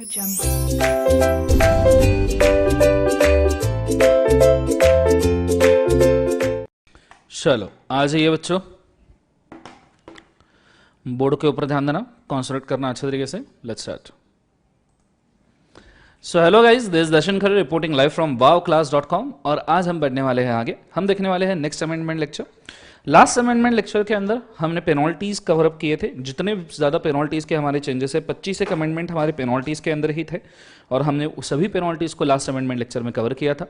चलो आ जाइए बच्चों, बोर्ड के ऊपर ध्यान देना, कॉन्सेंट्रेट करना अच्छे तरीके से। Let's start. So hello guys, this is Darshan Khare reporting live from wowclass.com। और आज हम बढ़ने वाले हैं आगे, हम देखने वाले हैं next amendment lecture. Last amendment lecture के अंदर हमने पेनल्टीज कवर अप किए थे। जितने ज़्यादा पेनल्टीज के हमारे चेंजेस है, 25 एक अमेंडमेंट हमारे पेनल्टीज के अंदर ही थे और हमने सभी पेनल्टीज को लास्ट अमेंडमेंट लेक्चर में कवर किया था।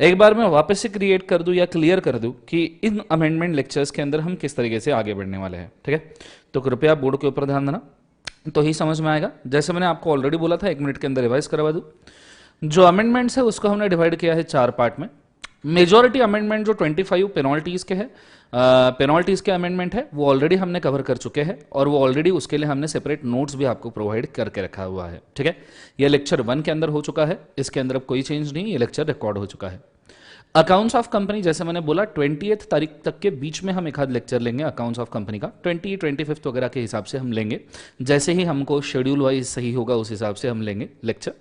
एक बार मैं वापस से क्रिएट कर दूं या क्लियर कर दूं कि इन अमेंडमेंट लेक्चर्स के अंदर हम किस तरीके से आगे बढ़ने वाले हैं, ठीक है। तो कृपया बोर्ड के ऊपर ध्यान देना, तो ही समझ में आएगा। जैसे मैंने आपको ऑलरेडी बोला था, 1 मिनट के अंदर रिवाइज करवा दूं। जो अमेंडमेंट्स है उसको हमने डिवाइड किया है 4 पार्ट में। मेजॉरिटी अमेंडमेंट जो 25 पेनल्टीज के हैं, पेनल्टीज के अमेंडमेंट है, वो ऑलरेडी हमने कवर कर चुके हैं और वो ऑलरेडी उसके लिए हमने सेपरेट नोट्स भी आपको प्रोवाइड करके रखा हुआ है, ठीक है। ये लेक्चर 1 के अंदर हो चुका है, इसके अंदर अब कोई चेंज नहीं, ये लेक्चर रिकॉर्ड हो चुका है। अकाउंट्स ऑफ कंपनी, जैसे मैंने बोला 20 तारीख तक के बीच में हम एक आध लेक्चर लेंगे अकाउंट्स ऑफ कंपनी का, 25 वगैरह के हिसाब से हम लेंगे। जैसे ही हमको शेड्यूल वाइज सही होगा उस हिसाब से हम लेंगे लेक्चर।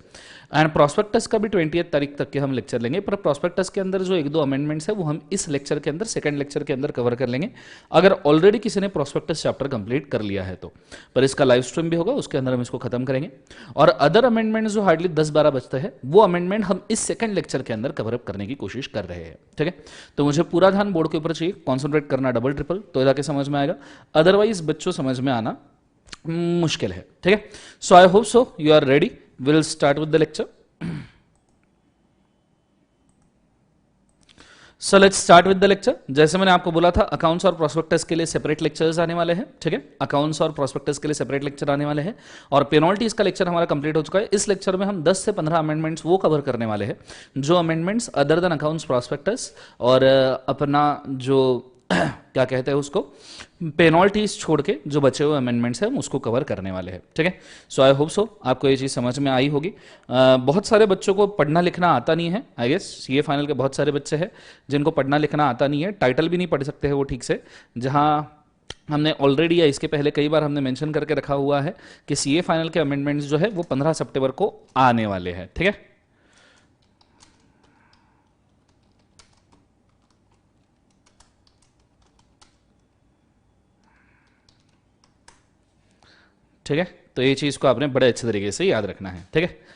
एंड प्रोस्पेक्टस का भी 20 तारीख तक के हम लेक्चर लेंगे, पर प्रोस्पेक्टस के अंदर जो 1-2 अमेंडमेंट्स है वो हम इस लेक्चर के अंदर, सेकंड लेक्चर के अंदर कवर कर लेंगे, अगर ऑलरेडी किसी ने प्रोस्पेक्टस चैप्टर कंप्लीट कर लिया है तो। पर इसका लाइव स्ट्रीम भी होगा, उसके अंदर हम इसको खत्म करेंगे। और अदर अमेंडमेंट जो हार्डली 10-12 बचते हैं, वो अमेंडमेंट हम इस सेकंड लेक्चर के अंदर कवर अप करने की कोशिश कर रहे हैं, ठीक है। तो मुझे पूरा ध्यान बोर्ड के ऊपर चाहिए, कॉन्सेंट्रेट करना डबल ट्रिपल, तो जाके समझ में आएगा। अदरवाइज बच्चों समझ में आना मुश्किल है, ठीक है। So I hope so you are ready, will start with the lecture. So let's start with the lecture. जैसे मैंने आपको बोला था, अकाउंट्स और प्रोस्पेक्टस के लिए सेपरेट लेक्चर्स आने वाले हैं, ठीक है। अकाउंट्स और प्रोस्पेक्टस के लिए सेपरेट लेक्चर आने वाले हैं और पेनल्टीज का लेक्चर हमारा कंप्लीट हो चुका है। इस लेक्चर में हम 10 से 15 अमेंडमेंट्स वो कवर करने वाले हैं जो amendments other than accounts, prospectus और अपना जो क्या कहते हैं उसको, पेनल्टीज छोड़ के जो बचे हुए अमेंडमेंट्स हैं हम उसको कवर करने वाले हैं, ठीक है। सो आई होप सो आपको ये चीज़ समझ में आई होगी। बहुत सारे बच्चों को पढ़ना लिखना आता नहीं है, आई गेस सीए फाइनल के बहुत सारे बच्चे हैं जिनको पढ़ना लिखना आता नहीं है, टाइटल भी नहीं पढ़ सकते हैं वो ठीक से। जहाँ हमने ऑलरेडी या इसके पहले कई बार हमने मेंशन करके रखा हुआ है कि सीए फाइनल के अमेंडमेंट्स जो है वो 15 सितंबर को आने वाले हैं, ठीक है। ठीक है, तो ये चीज़ को आपने बड़े अच्छे तरीके से याद रखना है, ठीक है।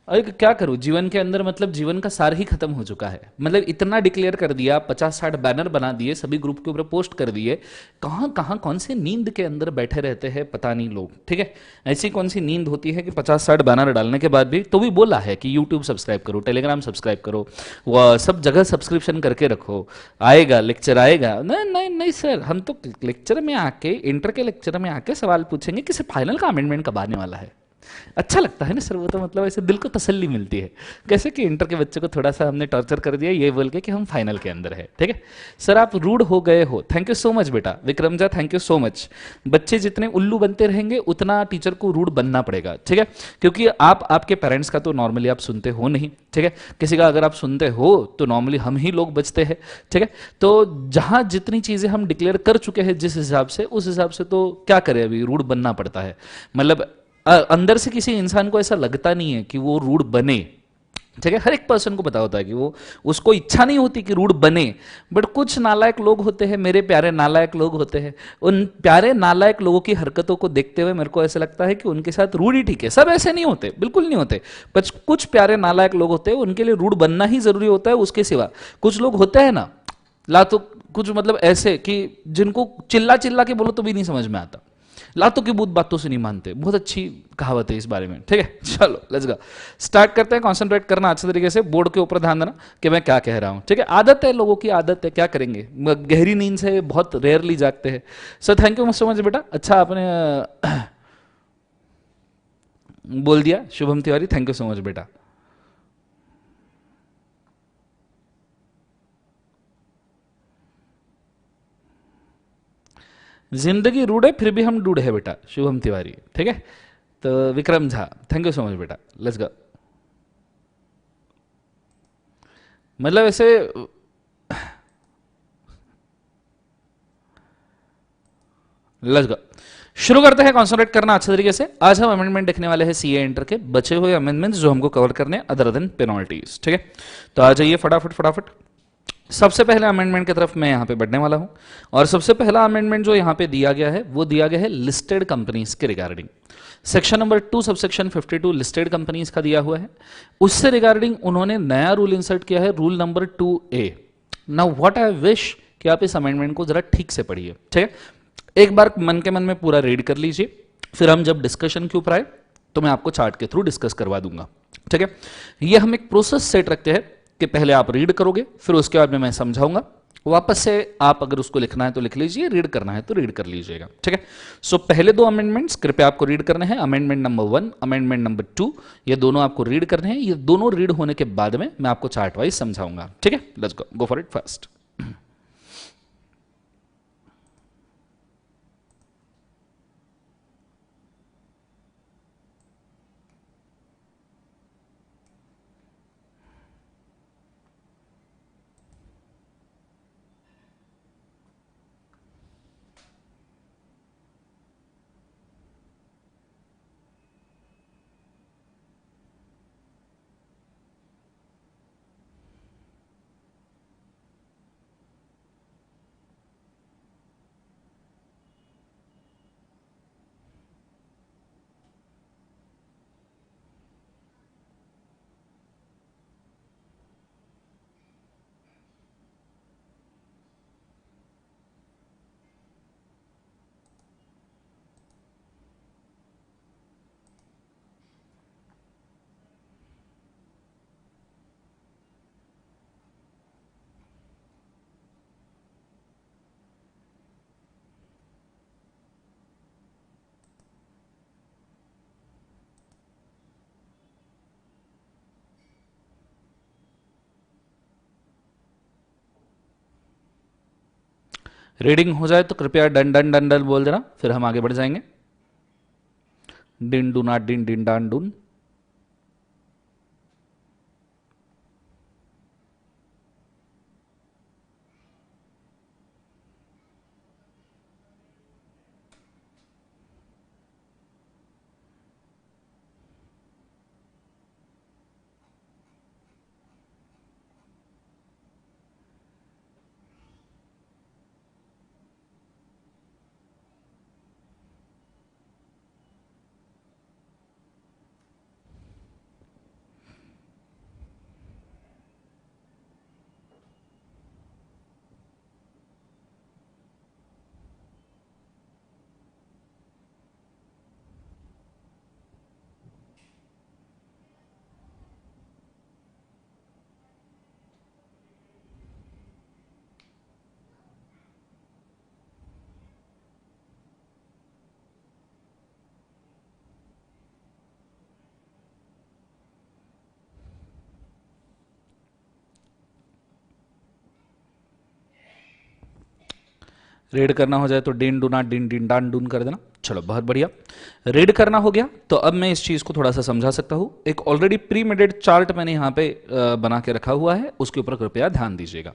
अरे क्या करूं जीवन के अंदर, मतलब जीवन का सार ही खत्म हो चुका है। मतलब इतना डिक्लेयर कर दिया, 50-60 बैनर बना दिए, सभी ग्रुप के ऊपर पोस्ट कर दिए। कहाँ कहाँ कौन से नींद के अंदर बैठे रहते हैं पता नहीं लोग, ठीक है। ऐसी कौन सी नींद होती है कि 50-60 बैनर डालने के बाद भी तो भी बोला है कि यूट्यूब सब्सक्राइब करो, टेलीग्राम सब्सक्राइब करो, वह सब जगह सब्सक्रिप्शन करके रखो, आएगा लेक्चर आएगा। नहीं नहीं नहीं सर, हम तो लेक्चर में आके, इंटर के लेक्चर में आके सवाल पूछेंगे कि फाइनल का अमेंडमेंट कब आने वाला है। अच्छा लगता है ना सर, वो तो मतलब ऐसे दिल को तसल्ली मिलती है। कैसे कि इंटर के बच्चे को थोड़ा सा हमने टॉर्चर कर दिया ये बोल के कि हम फाइनल के अंदर है, ठीक है। सर आप रूड हो गए हो, थैंक यू सो मच बेटा विक्रमजा, थैंक यू सो मच। बच्चे जितने उल्लू बनते रहेंगे उतना टीचर को रूड बनना पड़ेगा, ठीक है। क्योंकि आप आपके पेरेंट्स का तो नॉर्मली आप सुनते हो नहीं, ठीक है। किसी का अगर आप सुनते हो तो नॉर्मली हम ही लोग बचते हैं, ठीक है। तो जहां जितनी चीजें हम डिक्लेयर कर चुके हैं जिस हिसाब से, उस हिसाब से तो क्या करें, अभी रूड बनना पड़ता है। मतलब अंदर से किसी इंसान को ऐसा लगता नहीं है कि वो रूड बने, ठीक है। हर एक पर्सन को पता होता है कि वो, उसको इच्छा नहीं होती कि रूड बने, बट कुछ नालायक लोग होते हैं, मेरे प्यारे नालायक लोग होते हैं। उन प्यारे नालायक लोगों की हरकतों को देखते हुए मेरे को ऐसा लगता है कि उनके साथ रूड ही ठीक है। सब ऐसे नहीं होते, बिल्कुल नहीं होते, पर कुछ प्यारे नालायक लोग होते हैं, उनके लिए रूड बनना ही जरूरी होता है। उसके सिवा कुछ लोग होते हैं ना, ला तो कुछ मतलब ऐसे कि जिनको चिल्ला चिल्ला के बोलो तो भी नहीं समझ में आता, लातों की बहुत बातों से नहीं मानते। बहुत अच्छी कहावत है इस बारे में, ठीक है। चलो लेट्स गो, स्टार्ट करते हैं। कंसंट्रेट करना अच्छे तरीके से, बोर्ड के ऊपर ध्यान देना कि मैं क्या कह रहा हूं, ठीक है। आदत है, लोगों की आदत है, क्या करेंगे, गहरी नींद से बहुत रेयरली जागते हैं। So thank you so much बेटा, अच्छा आपने बोल दिया। Shubham Tiwari, thank you so much बेटा। जिंदगी रूड है फिर भी हम डूड है बेटा, शुभम तिवारी, ठीक है। तो Vikram Jha, thank you so much बेटा, लेट्स गो। मतलब ऐसे लेट्स गो। शुरू करते हैं कॉन्सेंट्रेट करना अच्छे तरीके से। आज हम अमेंडमेंट देखने वाले हैं सीए इंटर के बचे हुए अमेंडमेंट्स जो हमको कवर करने अदर देन पेनल्टीज। ठीक है, तो आ जाइए फटाफट फटाफट। सबसे पहले अमेंडमेंट की तरफ मैं यहां पे बढ़ने वाला हूं और सबसे पहला अमेंडमेंट जो यहां पे दिया गया है वो दिया गया है लिस्टेड कंपनीज के regarding. Section number 2 subsection 52 listed companies का दिया हुआ है। उससे रिगार्डिंग उन्होंने नया रूल इंसर्ट किया है, rule number 2A। Now what I wish कि आप इस अमेंडमेंट को जरा ठीक से पढ़िए। ठीक है, एक बार मन के मन में पूरा रीड कर लीजिए, फिर हम जब डिस्कशन के ऊपर आए तो मैं आपको चार्ट के थ्रू डिस्कस करवा दूंगा। ठीक है, ये हम एक प्रोसेस सेट रखते हैं कि पहले आप रीड करोगे, फिर उसके बाद में मैं समझाऊंगा, वापस से आप अगर उसको लिखना है तो लिख लीजिए, रीड करना है तो रीड कर लीजिएगा। ठीक है, सो पहले दो अमेंडमेंट्स कृपया आपको रीड करने हैं, अमेंडमेंट नंबर 1, अमेंडमेंट नंबर 2, ये दोनों आपको रीड करने हैं। ये दोनों रीड होने के बाद में मैं आपको चार्ट वाइज समझाऊंगा। ठीक है, let's go for it first. Reading हो जाए तो कृपया डन डन डन डन बोल देना, फिर हम आगे बढ़ जाएंगे। डिन डू नॉट डिन डिन डान डून। रीड करना हो जाए तो डिन डू नॉट डिन डिन डान डून कर देना। चलो बहुत बढ़िया, रीड करना हो गया तो अब मैं इस चीज को थोड़ा सा समझा सकता हूं। एक ऑलरेडी प्री मेडेड चार्ट मैंने यहां पे बना के रखा हुआ है, उसके ऊपर कृपया ध्यान दीजिएगा।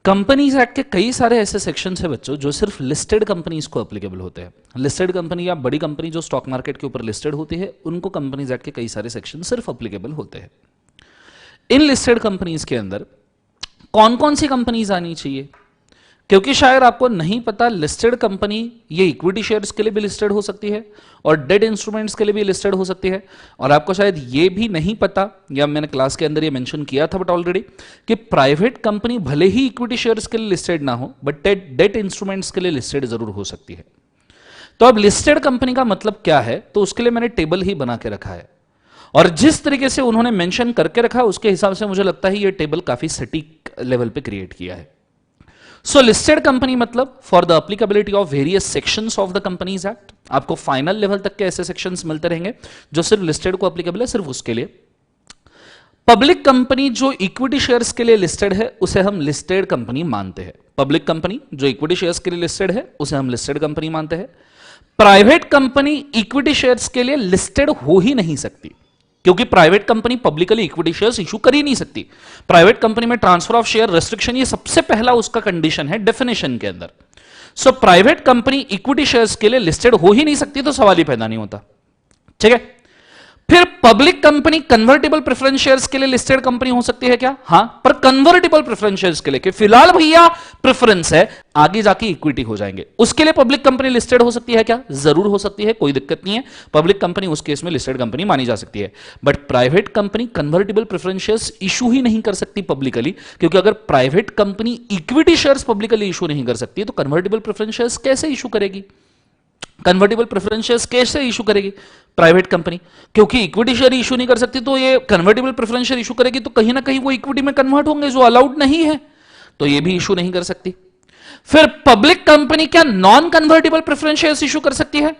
कंपनीज एक्ट के कई सारे ऐसे सेक्शन है बच्चों जो सिर्फ लिस्टेड कंपनीज को एप्लीकेबल होते हैं। लिस्टेड कंपनी या बड़ी कंपनी जो स्टॉक मार्केट के ऊपर लिस्टेड होती है उनको कंपनीज एक्ट के कई सारे सेक्शन सिर्फ एप्लीकेबल होते हैं। इन लिस्टेड कंपनीज के अंदर कौन कौन सी कंपनीज आनी चाहिए, क्योंकि शायद आपको नहीं पता, लिस्टेड कंपनी ये इक्विटी शेयर्स के लिए भी लिस्टेड हो सकती है और डेट इंस्ट्रूमेंट्स के लिए भी लिस्टेड हो सकती है। और आपको शायद ये भी नहीं पता, या मैंने क्लास के अंदर ये मेंशन किया था बट ऑलरेडी, कि प्राइवेट कंपनी भले ही इक्विटी शेयर्स के लिए लिस्टेड ना हो बट डेट इंस्ट्रूमेंट्स के लिए लिस्टेड जरूर हो सकती है। तो अब लिस्टेड कंपनी का मतलब क्या है, तो उसके लिए मैंने टेबल ही बना के रखा है और जिस तरीके से उन्होंने मेंशन करके रखा उसके हिसाब से मुझे लगता है ये टेबल काफी सटीक लेवल पे क्रिएट किया है। सो लिस्टेड कंपनी मतलब for the applicability of various sections of the companies act. आपको फाइनल लेवल तक के ऐसे सेक्शंस मिलते रहेंगे जो सिर्फ लिस्टेड को एप्लीकेबल है, सिर्फ उसके लिए। पब्लिक कंपनी जो इक्विटी शेयर्स के लिए लिस्टेड है उसे हम लिस्टेड कंपनी मानते हैं। पब्लिक कंपनी जो इक्विटी शेयर्स के लिए लिस्टेड है उसे हम लिस्टेड कंपनी मानते हैं। प्राइवेट कंपनी इक्विटी शेयर्स के लिए लिस्टेड हो ही नहीं सकती, क्योंकि private company publicly equity shares issue कर ही नहीं सकती। प्राइवेट कंपनी में ट्रांसफर ऑफ शेयर रेस्ट्रिक्शन ये सबसे पहला उसका कंडीशन है डेफिनेशन के अंदर। So private company equity shares के लिए लिस्टेड हो ही नहीं सकती, तो सवाल ही पैदा नहीं होता। ठीक है, फिर public company convertible preference shares के लिए लिस्टेड कंपनी हो सकती है क्या? हां, पर कन्वर्टेबल प्रेफरेंस शेयर्स के लिए, कि फिलहाल भैया प्रेफरेंस है, आगे जाके इक्विटी हो जाएंगे, उसके लिए पब्लिक कंपनी लिस्टेड हो सकती है क्या? जरूर हो सकती है, कोई दिक्कत नहीं है, पब्लिक कंपनी उस केस में लिस्टेड कंपनी मानी जा सकती है। But private company convertible preference shares issue ही नहीं कर सकती पब्लिकली, क्योंकि अगर private company equity shares publicly issue नहीं कर सकती तो कन्वर्टेबल प्रेफरेंस शेयर्स कैसे इशू करेगी? कन्वर्टेबल प्रेफरेंस शेयर्स कैसे इशू करेगी प्राइवेट कंपनी? क्योंकि इक्विटी शेयर इशू नहीं कर सकती, तो ये कन्वर्टेबल प्रेफरेंस शेयर इशू करेगी तो कहीं ना कहीं वो इक्विटी में कन्वर्ट होंगे, जो अलाउड नहीं है, तो ये भी इशू नहीं कर सकती। फिर पब्लिक कंपनी क्या non convertible preference shares issue कर सकती है?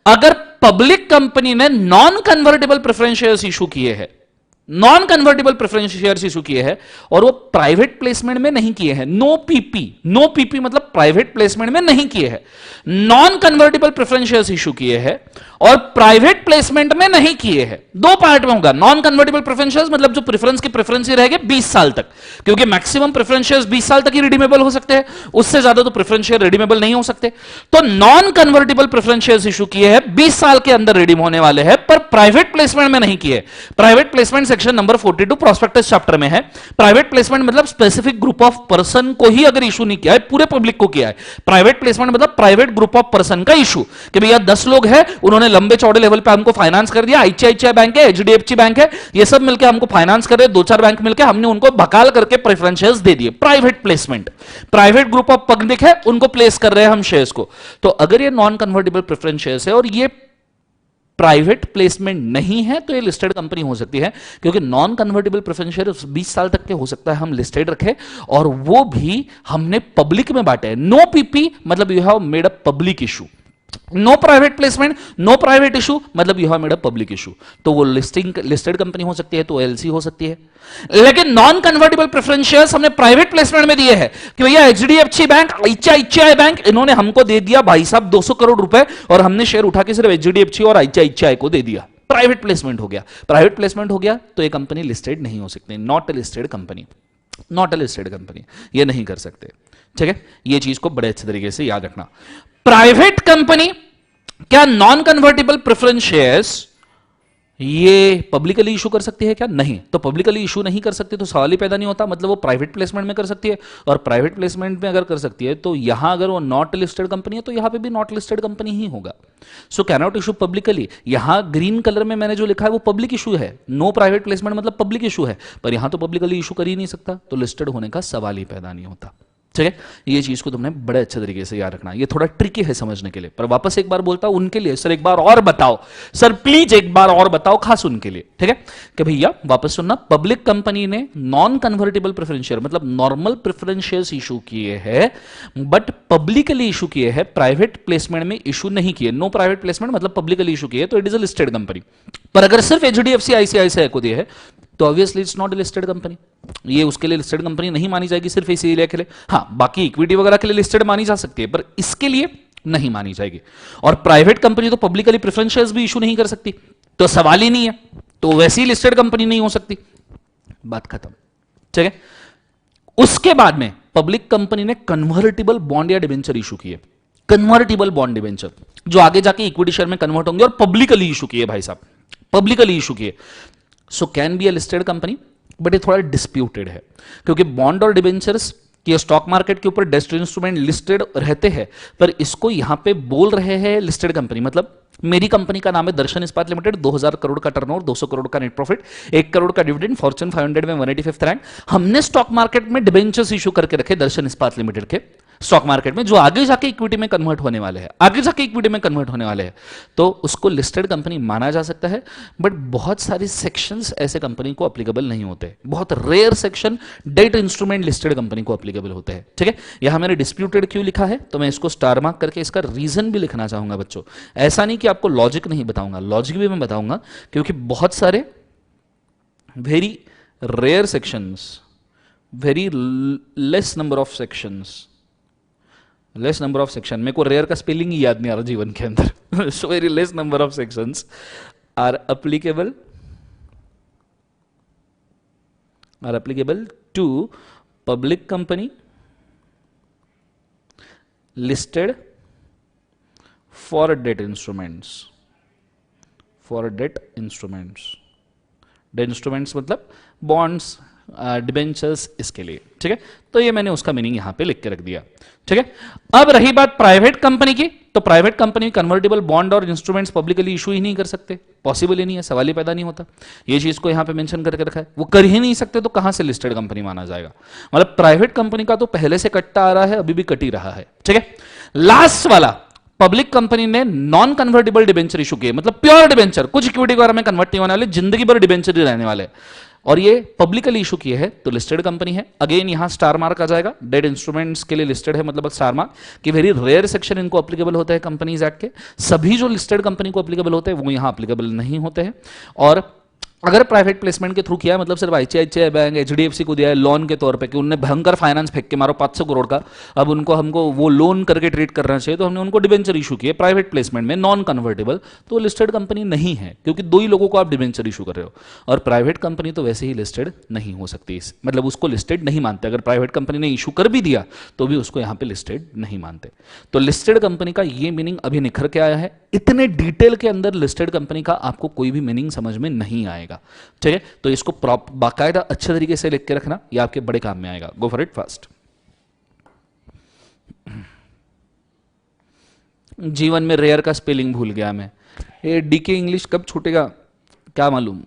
अगर पब्लिक कंपनी ने non convertible preference shares issue किए हैं, non convertible preference shares issue किए हैं, और वो प्राइवेट प्लेसमेंट में नहीं किए हैं, नो पीपी, नो पीपी मतलब प्राइवेट प्लेसमेंट में नहीं किए हैं, non convertible preference shares issue किए हैं और प्राइवेट प्लेसमेंट में नहीं किए हैं, दो पार्ट में होगा। नॉन कन्वर्टेबल प्रेफरेंस शेयर्स मतलब जो प्रेफरेंस की प्रेफरेंस ही रहेगी 20 साल तक, क्योंकि मैक्सिमम प्रेफरेंस शेयर्स 20 साल तक ही रिडीमेबल हो सकते हैं, उससे ज्यादा तो प्रेफरेंस शेयर रिडीमेबल नहीं हो सकते। तो non convertible preference shares issue किए हैं, 20 साल के अंदर रिडीम होने वाले हैं, पर प्राइवेट प्लेसमेंट में नहीं किए। Private placement section number 42 prospectus chapter में है। प्राइवेट प्लेसमेंट मतलब स्पेसिफिक ग्रुप ऑफ पर्सन को ही अगर इशू नहीं किया है, पूरे पब्लिक को किया है। प्राइवेट प्लेसमेंट मतलब प्राइवेट ग्रुप ऑफ पर्सन का इशू, कि भैया 10 लोग हैं, उन्होंने लंबे चौड़े लेवल पे हमको फाइनेंस कर दिया, आईसीआईसीआई बैंक है, एचडीएफसी बैंक है, ये सब मिलकर हमको फाइनेंस कर रहे, दो चार बैंक मिलकर हमने उनको भकाल करके प्रेफरेंस शेयर्स दे दिए। Private placement, private group of public है, उनको प्लेस कर रहे हैं हम शेयर्स को। तो अगर ये नॉन कन्वर्टेबल प्रेफरेंस शेयर्स है और ये प्राइवेट प्लेसमेंट नहीं है, तो ये लिस्टेड कंपनी हो सकती है, क्योंकि नॉन कन्वर्टेबल प्रेफरेंस शेयर 20 साल तक के हो सकता है हम लिस्टेड रखें, और वो भी हमने पब्लिक में बांटे। नो पीपी मतलब you have made a public issue, no private placement, no private issue मतलब you have made a public issue, तो वो लिस्टेड कंपनी हो सकती है, तो एलसी हो सकती है। लेकिन नॉन कन्वर्टेबल प्रेफरेंस शेयर्स हमने प्राइवेट प्लेसमेंट में दिए हैं, कि भैया एचडीएफसी बैंक, आईसीआईसीआई बैंक, इन्होंने हमको दे दिया भाई साहब 200 करोड़ रुपए, और हमने शेयर उठा के सिर्फ एचडीएफसी और आईसीआईसीआई को दे दिया, प्राइवेट प्लेसमेंट हो गया। प्राइवेट प्लेसमेंट हो गया तो ये कंपनी लिस्टेड नहीं हो सकती, not a listed company, not a listed company, ये नहीं कर सकते। ठीक है, ये चीज को बड़े अच्छे तरीके से याद रखना। प्राइवेट कंपनी क्या नॉन कन्वर्टेबल प्रेफरेंस शेयर्स ये पब्लिकली इशू कर सकती है क्या? नहीं, तो पब्लिकली इशू नहीं कर सकती तो सवाल ही पैदा नहीं होता, मतलब वो प्राइवेट प्लेसमेंट में कर सकती है, और प्राइवेट प्लेसमेंट में अगर कर सकती है तो यहां अगर वो नॉट लिस्टेड कंपनी है तो यहां पे भी नॉट लिस्टेड कंपनी ही होगा। So can not issue publicly, यहां ग्रीन कलर में मैंने जो लिखा है वो पब्लिक इशू है, नो प्राइवेट प्लेसमेंट मतलब पब्लिक इशू है, पर यहां तो पब्लिकली इशू कर ही नहीं सकता, तो लिस्टेड होने का सवाल ही पैदा नहीं होता। ठीक है, ये चीज को तुमने बड़े अच्छे तरीके से याद रखना, ये थोड़ा ट्रिकी है समझने के लिए, पर वापस एक बार बोलता हूं उनके लिए, सर एक बार और बताओ, सर प्लीज एक बार और बताओ, खास उनके लिए। ठीक है, कि भैया वापस सुनना, पब्लिक कंपनी ने नॉन कन्वर्टेबल प्रेफरेंस शेयर मतलब नॉर्मल प्रेफरेंस शेयर्स इशू किए हैं, बट पब्लिकली इशू किए हैं, प्राइवेट प्लेसमेंट में इशू नहीं किए। नो प्राइवेट प्लेसमेंट मतलब पब्लिकली इशू किए, तो it is a listed company. पर अगर सिर्फ एचडीएफसी आईसीआईसीआई को दिए है तो obviously it's not a listed company, ये उसके लिए लिस्टेड कंपनी नहीं मानी जाएगी, सिर्फ इसीलिए के लिए। हाँ, बाकी इक्विटी वगैरह के लिए लिस्टेड मानी जा सकती है, पर इसके लिए नहीं मानी जाएगी। और प्राइवेट कंपनी तो पब्लिकली प्रेफरेंस शेयर्स भी इशू नहीं कर सकती, तो सवाल ही नहीं है, तो वैसी ही लिस्टेड कंपनी नहीं हो सकती, बात खत्म। ठीक है, उसके बाद में पब्लिक कंपनी ने कन्वर्टेबल बॉन्ड या डिबेंचर इशू किए, कन्वर्टेबल बॉन्ड डिबेंचर जो आगे जाके इक्विटी शेयर में कन्वर्ट होंगे, और पब्लिकली इशू किए भाई साहब, पब्लिकली इशू किए। So can be a listed company, but ये थोड़ा डिस्प्यूटेड है, क्योंकि बॉन्ड और डिबेंचर्स कि स्टॉक मार्केट के ऊपर डेस्ट इंस्ट्रूमेंट लिस्टेड रहते हैं, पर इसको यहां पे बोल रहे हैं लिस्टेड कंपनी। मतलब मेरी कंपनी का नाम है दर्शन इस्पात लिमिटेड, 2000 करोड़ का टर्नओवर, 200 करोड़ का नेट प्रॉफिट, 1 करोड़ का डिविडेंड, फॉर्च्यून 500 में 185th रैंक। हमने स्टॉक मार्केट में डिबेंचर्स इशू करके रखे दर्शन इस्पात लिमिटेड के स्टॉक मार्केट में, जो आगे जाके इक्विटी में कन्वर्ट होने वाले हैं, आगे जाके इक्विटी में कन्वर्ट होने वाले हैं, तो उसको लिस्टेड कंपनी माना जा सकता है। बट बहुत सारे सेक्शंस ऐसे कंपनी को अप्लीकेबल नहीं होते, बहुत rare section debt instrument listed company को अप्लीकेबल होते हैं। ठीक है, यहां मैंने डिस्प्यूटेड क्यों लिखा है, तो मैं इसको स्टार मार्क करके इसका रीजन भी लिखना चाहूंगा बच्चों। ऐसा नहीं कि आपको लॉजिक नहीं बताऊंगा, लॉजिक भी मैं बताऊंगा, क्योंकि बहुत सारे very rare sections, very less number of sections, less number of section, मेरे को रेयर का स्पेलिंग ही याद नहीं आ रहा जीवन के अंदर, so very less number of sections are applicable to public company listed for debt instruments, for debt instruments, debt instruments मतलब बॉन्ड्स, डिबेंचर्स, इसके लिए, ठीक है। तो ये मैंने उसका मीनिंग यहां पे लिख के रख दिया, ठीक है। अब रही बात प्राइवेट कंपनी की, तो प्राइवेट कंपनी कन्वर्टेबल बॉन्ड और इंस्ट्रूमेंट्स पब्लिकली इशू ही नहीं कर सकते, पॉसिबल ही नहीं है, सवाल ही पैदा नहीं होता। ये चीज को यहां पे मेंशन करके रखा है, वो कर ही नहीं सकते तो कहां से लिस्टेड कंपनी माना जाएगा। मतलब प्राइवेट कंपनी का तो पहले से कटता आ रहा है, अभी भी कट ही रहा है, ठीक है। लास्ट वाला, पब्लिक कंपनी ने नॉन कन्वर्टेबल डिबेंचर इशू किए, मतलब प्योर डिबेंचर, कुछ इक्विटी वगैरह में कन्वर्ट नहीं होने वाले, जिंदगी भर डिबेंचर ही रहने वाले, और ये पब्लिकली इशू किए हैं, तो लिस्टेड कंपनी है। अगेन यहां स्टार मार्क आ जाएगा, डेट इंस्ट्रूमेंट्स के लिए लिस्टेड है मतलब स्टार मार्क, कि वेरी रेयर सेक्शन इनको एप्लीकेबल होता है कंपनीज एक्ट के, सभी जो लिस्टेड कंपनी को एप्लीकेबल होते हैं वो यहां एप्लीकेबल नहीं होते हैं। और अगर प्राइवेट प्लेसमेंट के थ्रू किया है, मतलब सिर्फ आईसीआईसीआई बैंक, एचडीएफसी को दिया है लोन के तौर पे कि उनने भयंकर फाइनेंस फेंक के मारो 500 करोड़ का, अब उनको हमको वो लोन करके ट्रीट करना चाहिए, तो हमने उनको डिबेंचर इशू किए प्राइवेट प्लेसमेंट में नॉन कन्वर्टेबल, तो लिस्टेड कंपनी नहीं है, क्योंकि दो ही लोगों को आप डिबेंचर इशू कर रहे हो। और प्राइवेट कंपनी तो वैसे ही लिस्टेड नहीं हो सकती, मतलब उसको लिस्टेड नहीं मानते, अगर प्राइवेट कंपनी ने इशू कर भी दिया तो भी उसको यहां पे लिस्टेड नहीं मानते। तो लिस्टेड कंपनी का ये मीनिंग अभी निखर के आया है, इतने डिटेल के अंदर लिस्टेड कंपनी का आपको कोई भी मीनिंग समझ में नहीं आएगा, ठीक है। तो इसको बाकायदा अच्छे तरीके से लिख के रखना, ये आपके बड़े काम में आएगा। Go for it fast. जीवन में रेयर का स्पेलिंग भूल गया मैं, ये डीके इंग्लिश कब छूटेगा क्या मालूम।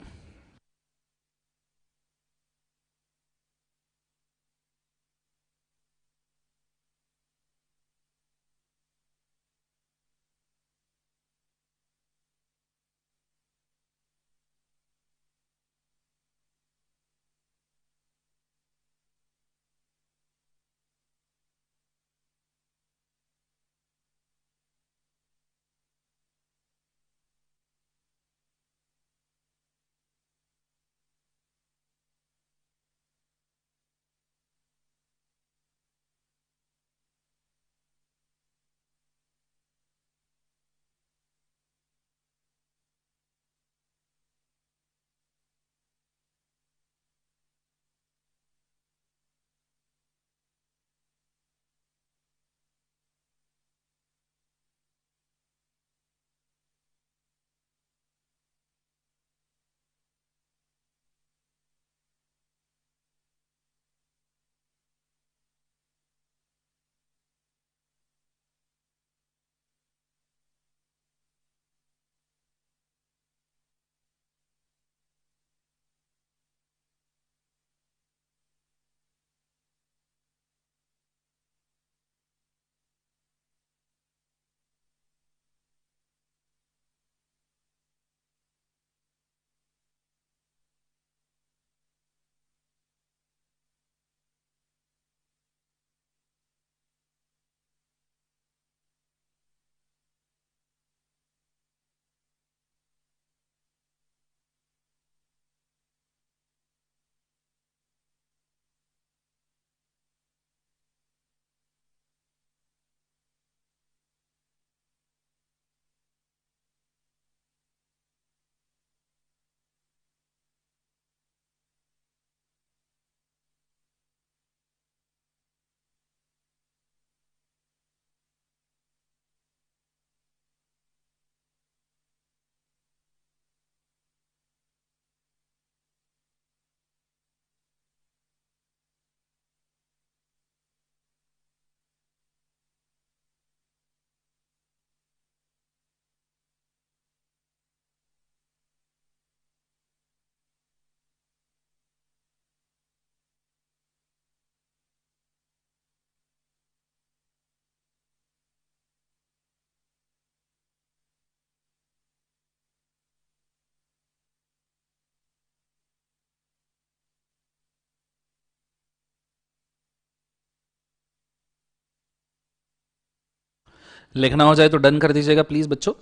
लिखना हो जाए तो डन कर दीजिएगा प्लीज बच्चों।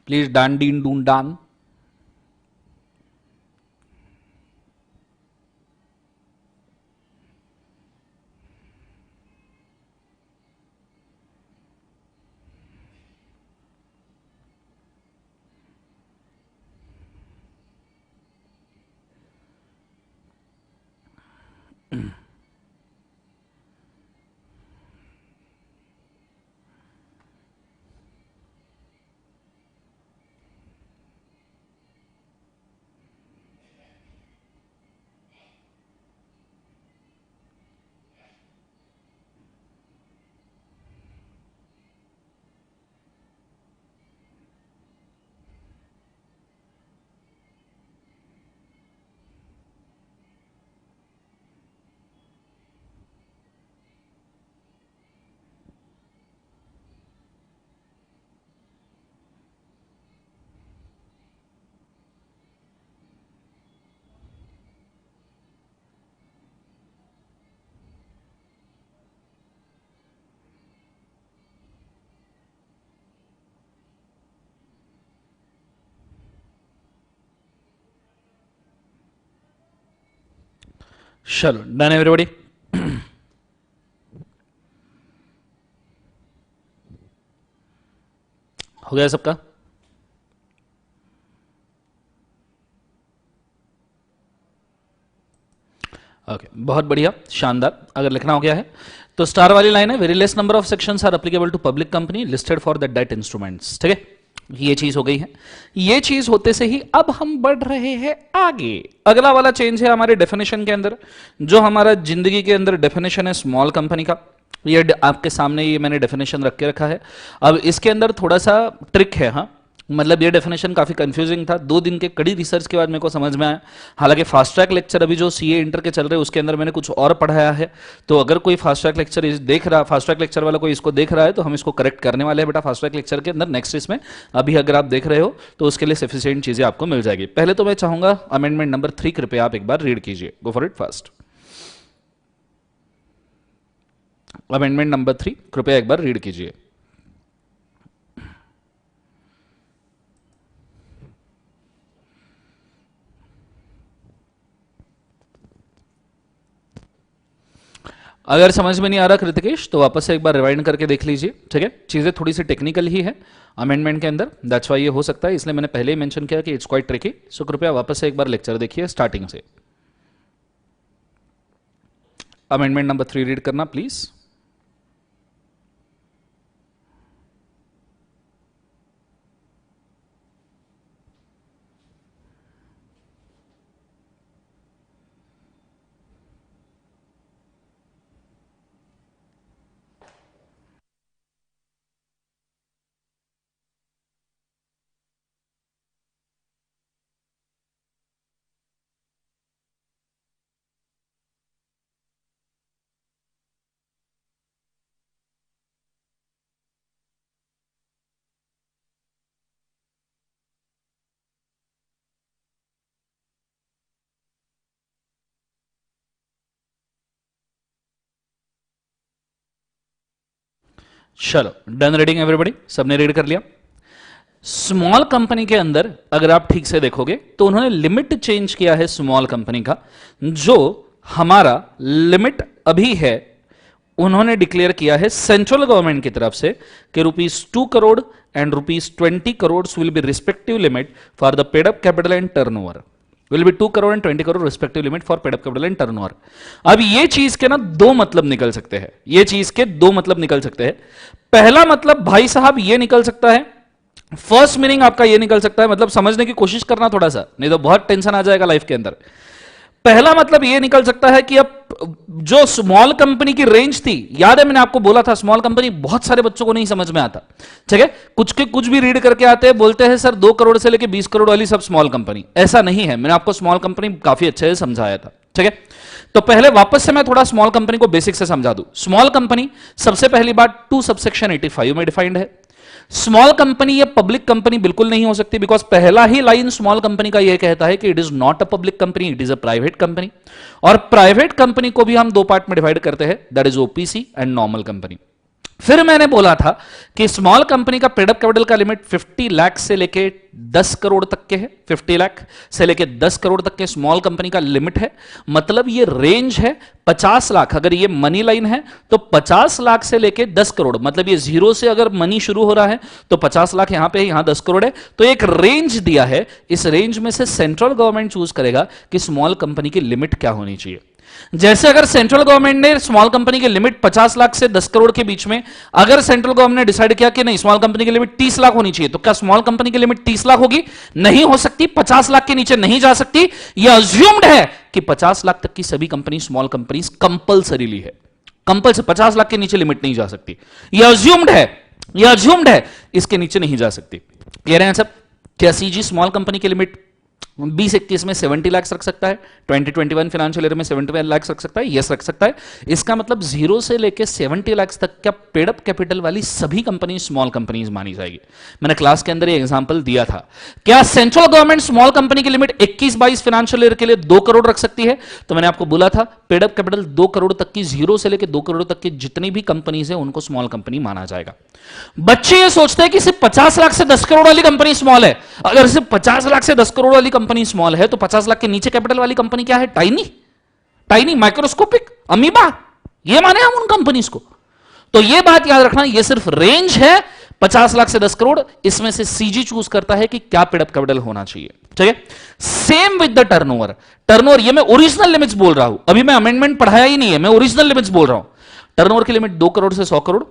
प्लीज डान डीन डून डान। चलो डन एवरीबॉडी। हो गया सबका? ओके बहुत बढ़िया, शानदार। अगर लिखना हो गया है तो स्टार वाली लाइन है, very less number of sections are applicable to public company listed for the debt instruments. ठीक है, ये चीज हो गई है। ये चीज होते से ही अब हम बढ़ रहे हैं आगे। अगला वाला चेंज है हमारे डेफिनेशन के अंदर, जो हमारा जिंदगी के अंदर डेफिनेशन है स्मॉल कंपनी का। ये आपके सामने ये मैंने डेफिनेशन रख के रखा है। अब इसके अंदर थोड़ा सा ट्रिक है, हाँ मतलब ये डेफिनेशन काफी कंफ्यूजिंग था, 2 दिन के कड़ी रिसर्च के बाद मेरे को समझ में आया। हालांकि फास्ट ट्रैक लेक्चर अभी जो सीए इंटर के चल रहे हैं उसके अंदर मैंने कुछ और पढ़ाया है, तो अगर कोई फास्ट ट्रैक लेक्चर देख रहा, फास्ट ट्रैक लेक्चर वाला कोई इसको देख रहा है तो हम इसको करेक्ट करने वाले हैं बेटा फास्ट ट्रैक लेक्चर के अंदर नेक्स्ट इसमें। अभी अगर आप देख रहे हो तो उसके लिए सफिशिएंट चीजें आपको मिल जाएगी। पहले तो मैं चाहूंगा अमेंडमेंट नंबर 3 कृपया आप एक बार रीड कीजिए, go for it fast. Amendment number 3 कृपया एक बार रीड कीजिए। अगर समझ में नहीं आ रहा कृतिकेश तो वापस से एक बार रिवाइंड करके देख लीजिए। ठीक है, चीजें थोड़ी सी टेक्निकल ही है अमेंडमेंट के अंदर, दैट्स व्हाई ये हो सकता है, इसलिए मैंने पहले ही मेंशन किया कि इट्स क्वाइट ट्रिकी। सो कृपया वापस से एक बार लेक्चर देखिए स्टार्टिंग से। अमेंडमेंट नंबर 3 रीड करना प्लीज। चलो डन रीडिंग एवरीबॉडी, सबने रीड कर लिया। स्मॉल कंपनी के अंदर अगर आप ठीक से देखोगे तो उन्होंने लिमिट चेंज किया है स्मॉल कंपनी का। जो हमारा लिमिट अभी है उन्होंने डिक्लेयर किया है सेंट्रल गवर्नमेंट की तरफ से कि ₹2 crore and ₹20 crore will be respective limit for the paid up capital and turnover, will be 2 crore and 20 crore respective limit for paid up capital and turnover. अब ये चीज के ना 2 मतलब निकल सकते हैं, ये चीज के 2 मतलब निकल सकते हैं। पहला मतलब भाई साहब ये निकल सकता है, फर्स्ट मीनिंग आपका ये निकल सकता है, मतलब समझने की कोशिश करना थोड़ा सा, नहीं तो बहुत टेंशन आ जाएगा लाइफ के अंदर। पहला मतलब ये निकल सकता है कि अब जो स्मॉल कंपनी की रेंज थी, याद है मैंने आपको बोला था स्मॉल कंपनी बहुत सारे बच्चों को नहीं समझ में आता। ठीक है, कुछ के कुछ भी रीड करके आते हैं, बोलते हैं सर 2 करोड़ से लेके 20 करोड़ वाली सब स्मॉल कंपनी। ऐसा नहीं है, मैंने आपको स्मॉल कंपनी काफी अच्छे से समझाया था। ठीक है, तो पहले वापस से मैं थोड़ा स्मॉल कंपनी को बेसिक से समझा दूं। स्मॉल कंपनी सबसे पहली बात 2 सबसेक्शन 85 में डिफाइंड है। स्मॉल कंपनी या पब्लिक कंपनी बिल्कुल नहीं हो सकती, बिकॉज पहला ही लाइन स्मॉल कंपनी का यह कहता है कि it is not a public company, it is a private company. और प्राइवेट कंपनी को भी हम 2 पार्ट में डिवाइड करते हैं, that is OPC and normal company. फिर मैंने बोला था कि स्मॉल कंपनी का पेड अप कैपिटल का लिमिट 50 लाख से लेके 10 करोड़ तक के है। 50 लाख से लेके 10 करोड़ तक के स्मॉल कंपनी का लिमिट है, मतलब ये रेंज है 50 लाख। अगर ये मनी लाइन है तो 50 लाख से लेके 10 करोड़, मतलब ये 0 से अगर मनी शुरू हो रहा है तो 50 लाख यहां पे, यहां 10 करोड़ है, तो एक रेंज दिया है। इस रेंज में से सेंट्रल गवर्नमेंट चूज करेगा कि स्मॉल कंपनी की लिमिट क्या होनी चाहिए। जैसे अगर सेंट्रल गवर्नमेंट ने स्मॉल कंपनी की लिमिट 50 लाख से 10 करोड़ के बीच में, अगर सेंट्रल गवर्नमेंट ने डिसाइड किया कि नहीं स्मॉल कंपनी की लिमिट 30 लाख होनी चाहिए, तो क्या स्मॉल कंपनी की लिमिट 30 लाख होगी? नहीं हो सकती, 50 लाख के नीचे नहीं जा सकती। यह अज्यूम्ड है कि 50 लाख तक की सभी कंपनी स्मॉल कंपनी कंपल्सरीली है, कंपल्सरी 50 लाख के नीचे लिमिट नहीं जा सकती। यह अज्यूम्ड है, यह अज्यूम्ड है, इसके नीचे नहीं जा सकती। क्लियर है सब? क्या सीजी स्मॉल कंपनी की लिमिट 20-21 में 70 लाख रख सकता है, 2021 फाइनेंशियल ईयर में 71 लाख रख सकता है? यस रख सकता है। इसका मतलब 0 से लेके 70 लाख तक क्या पेड अप कैपिटल वाली सभी कंपनी स्मॉल कंपनीज मानी जाएगी। मैंने क्लास के अंदर ये एग्जांपल दिया था। क्या सेंट्रल गवर्नमेंट स्मॉल कंपनी की लिमिट 21-22 फाइनेंशियल ईयर के लिए 2 करोड़ रख सकती है? तो मैंने आपको बोला था पेड अप कैपिटल 2 करोड़ तक की, 0 से लेके 2 करोड़ तक की जितनी भी कंपनीज है उनको स्मॉल कंपनी माना जाएगा। बच्चे ये सोचते हैं कि सिर्फ 50 लाख से 10 करोड़ वाली कंपनी स्मॉल है। अगर सिर्फ 50 लाख से 10 करोड़ वाली कंपनी स्मॉल है तो 50 लाख के नीचे कैपिटल वाली कंपनी क्या है? टाइनी, टाइनी, माइक्रोस्कोपिक, अमीबा, ये माने हम उन कंपनीज को। तो ये बात याद रखना, ये सिर्फ रेंज है 50 लाख से 10 करोड़, इसमें से सीजी चूज करता है कि क्या पेड अप कैपिटल होना चाहिए। ठीक है, same with the turnover. Turnover ये मैं ओरिजिनल लिमिट्स बोल रहा हूं, अभी मैं अमेंडमेंट पढ़ाया ही नहीं है, मैं ओरिजिनल लिमिट्स बोल रहा हूं। टर्नओवर की लिमिट 2 करोड़ से 100 करोड़,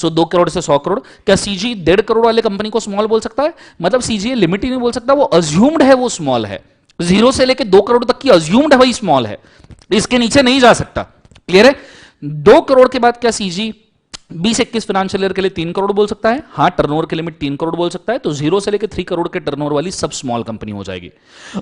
2 करोड़ से 100 करोड़। क्या सीजी 1.5 करोड़ वाले कंपनी को स्मॉल बोल सकता है? मतलब सीजी लिमिट ही नहीं बोल सकता, वो अज्यूम्ड है वो स्मॉल है। 0 से लेके 2 करोड़ तक की अज्यूम्ड है वही स्मॉल है, इसके नीचे नहीं जा सकता। क्लियर है? 2 करोड़ के बाद क्या सीजी 20-21 फाइनेंशियल ईयर के लिए 3 करोड़ बोल सकता है? हाँ, टर्नओवर की लिमिट 3 करोड़ बोल सकता है। तो 0 से लेकर 3 करोड़ के टर्नओवर वाली सब स्मॉल कंपनी हो जाएगी।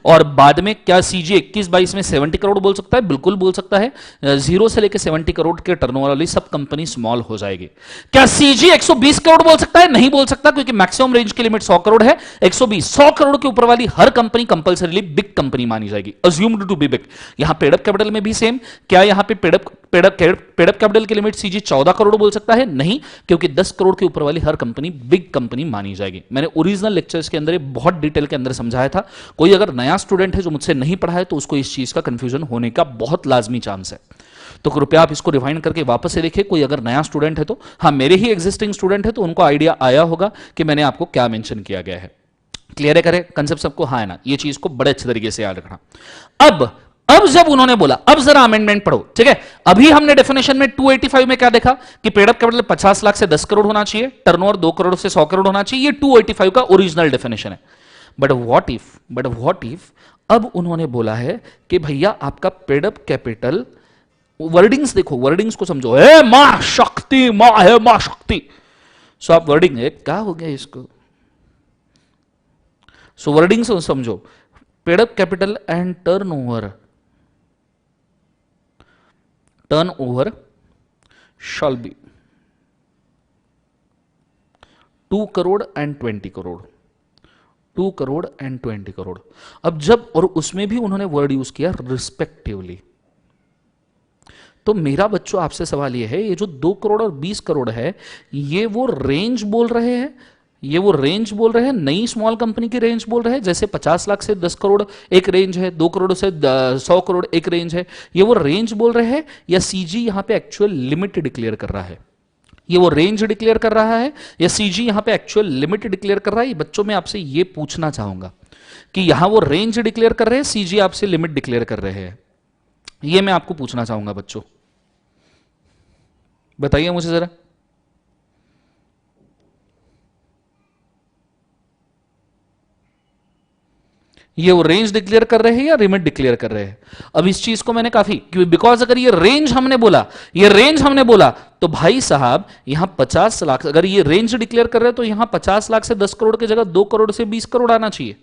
और बाद में क्या सीजी 21-22 में 70 करोड़ बोल सकता है? बिल्कुल बोल सकता है। 0 से लेकर 70 करोड़ के टर्नओवर वाली सब कंपनी स्मॉल हो जाएगी। क्या सीजी 120 करोड़ बोल सकता है? नहीं बोल सकता, क्योंकि मैक्सिमम रेंज की लिमिट 100 करोड़ है। 100 करोड़ के ऊपर वाली हर कंपनी कंपल्सरीली बिग कंपनी मानी जाएगी, अज्यूम्ड टू बी बिग। यहां पेड अप कैपिटल में भी सेम। क्या यहां पे पेड अप कैपिटल की लिमिट सीजी 14 करोड़ बोल सकता है? नहीं, क्योंकि 10 करोड़ के ऊपर वाली हर कंपनी बिग कंपनी मानी जाएगी। मैंने ओरिजिनल लेक्चर्स के अंदर बहुत डिटेल के अंदर समझाया था। कोई अगर नया स्टूडेंट है जो मुझसे नहीं पढ़ा है तो उसको इस चीज का कंफ्यूजन होने का बहुत लाजमी चांस है, तो कृपया आप इसको रिवाइंड करके वापस से देखिए। कोई अगर नया स्टूडेंट है तो, हाँ मेरे ही एग्जिस्टिंग स्टूडेंट है तो उनको आइडिया आया होगा कि मैंने आपको क्या मेंशन किया गया है। क्लियर है? करें कंसेप्ट सबको? हाँ है ना? ये चीज को बड़े अच्छे तरीके से याद रखना। अब जब उन्होंने बोला, अब जरा अमेंडमेंट पढ़ो। ठीक है, अभी हमने डेफिनेशन में 285 में क्या देखा कि पेड अप कैपिटल 50 लाख से 10 करोड़ होना चाहिए, टर्नओवर 2 करोड़ से 100 करोड़ होना चाहिए। ये 285 का ओरिजिनल डेफिनेशन है। बट व्हाट इफ अब उन्होंने बोला है कि भैया आपका पेड अप कैपिटल, वर्डिंग्स देखो, वर्डिंग्स को समझो। ए मां शक्ति, मां है मां शक्ति। सो आप वर्डिंग है क्या हो गया इसको, सो वर्डिंग से समझो। Paid up capital and turnover shall be 2 crore and 20 crore, 2 crore and 20 crore. अब जब, और उसमें भी उन्होंने वर्ड यूज किया रिस्पेक्टिवली। तो मेरा बच्चों आपसे सवाल यह है, ये जो 2 करोड़ और 20 करोड़ है, ये वो रेंज बोल रहे हैं, ये वो रेंज बोल रहे हैं, नई स्मॉल कंपनी की रेंज बोल रहे हैं। जैसे 50 लाख से 10 करोड़ एक रेंज है, 2 करोड़ से 100 करोड़ एक रेंज है, ये वो रेंज बोल रहे हैं, या सीजी यहां पे एक्चुअल लिमिट डिक्लेयर कर रहा है? ये वो रेंज डिक्लेयर कर रहा है या सीजी यहां पे एक्चुअल लिमिट डिक्लेयर कर रहा है? बच्चों मैं आपसे ये पूछना चाहूंगा कि यहां वो रेंज डिक्लेयर कर रहे हैं, सीजी आपसे लिमिट डिक्लेयर कर रहे हैं? ये मैं आपको पूछना चाहूंगा बच्चों, बताइए मुझे जरा। ये वो रेंज डिक्लेयर कर रहे हैं या लिमिट डिक्लेयर कर रहे हैं? अब इस चीज को मैंने काफी, बिकॉज अगर ये रेंज हमने बोला, ये रेंज हमने बोला, तो भाई साहब यहां 50 लाख, अगर ये रेंज डिक्लेयर कर रहे हैं तो यहां 50 लाख से 10 करोड़ की जगह 2 करोड़ से 20 करोड़ आना चाहिए।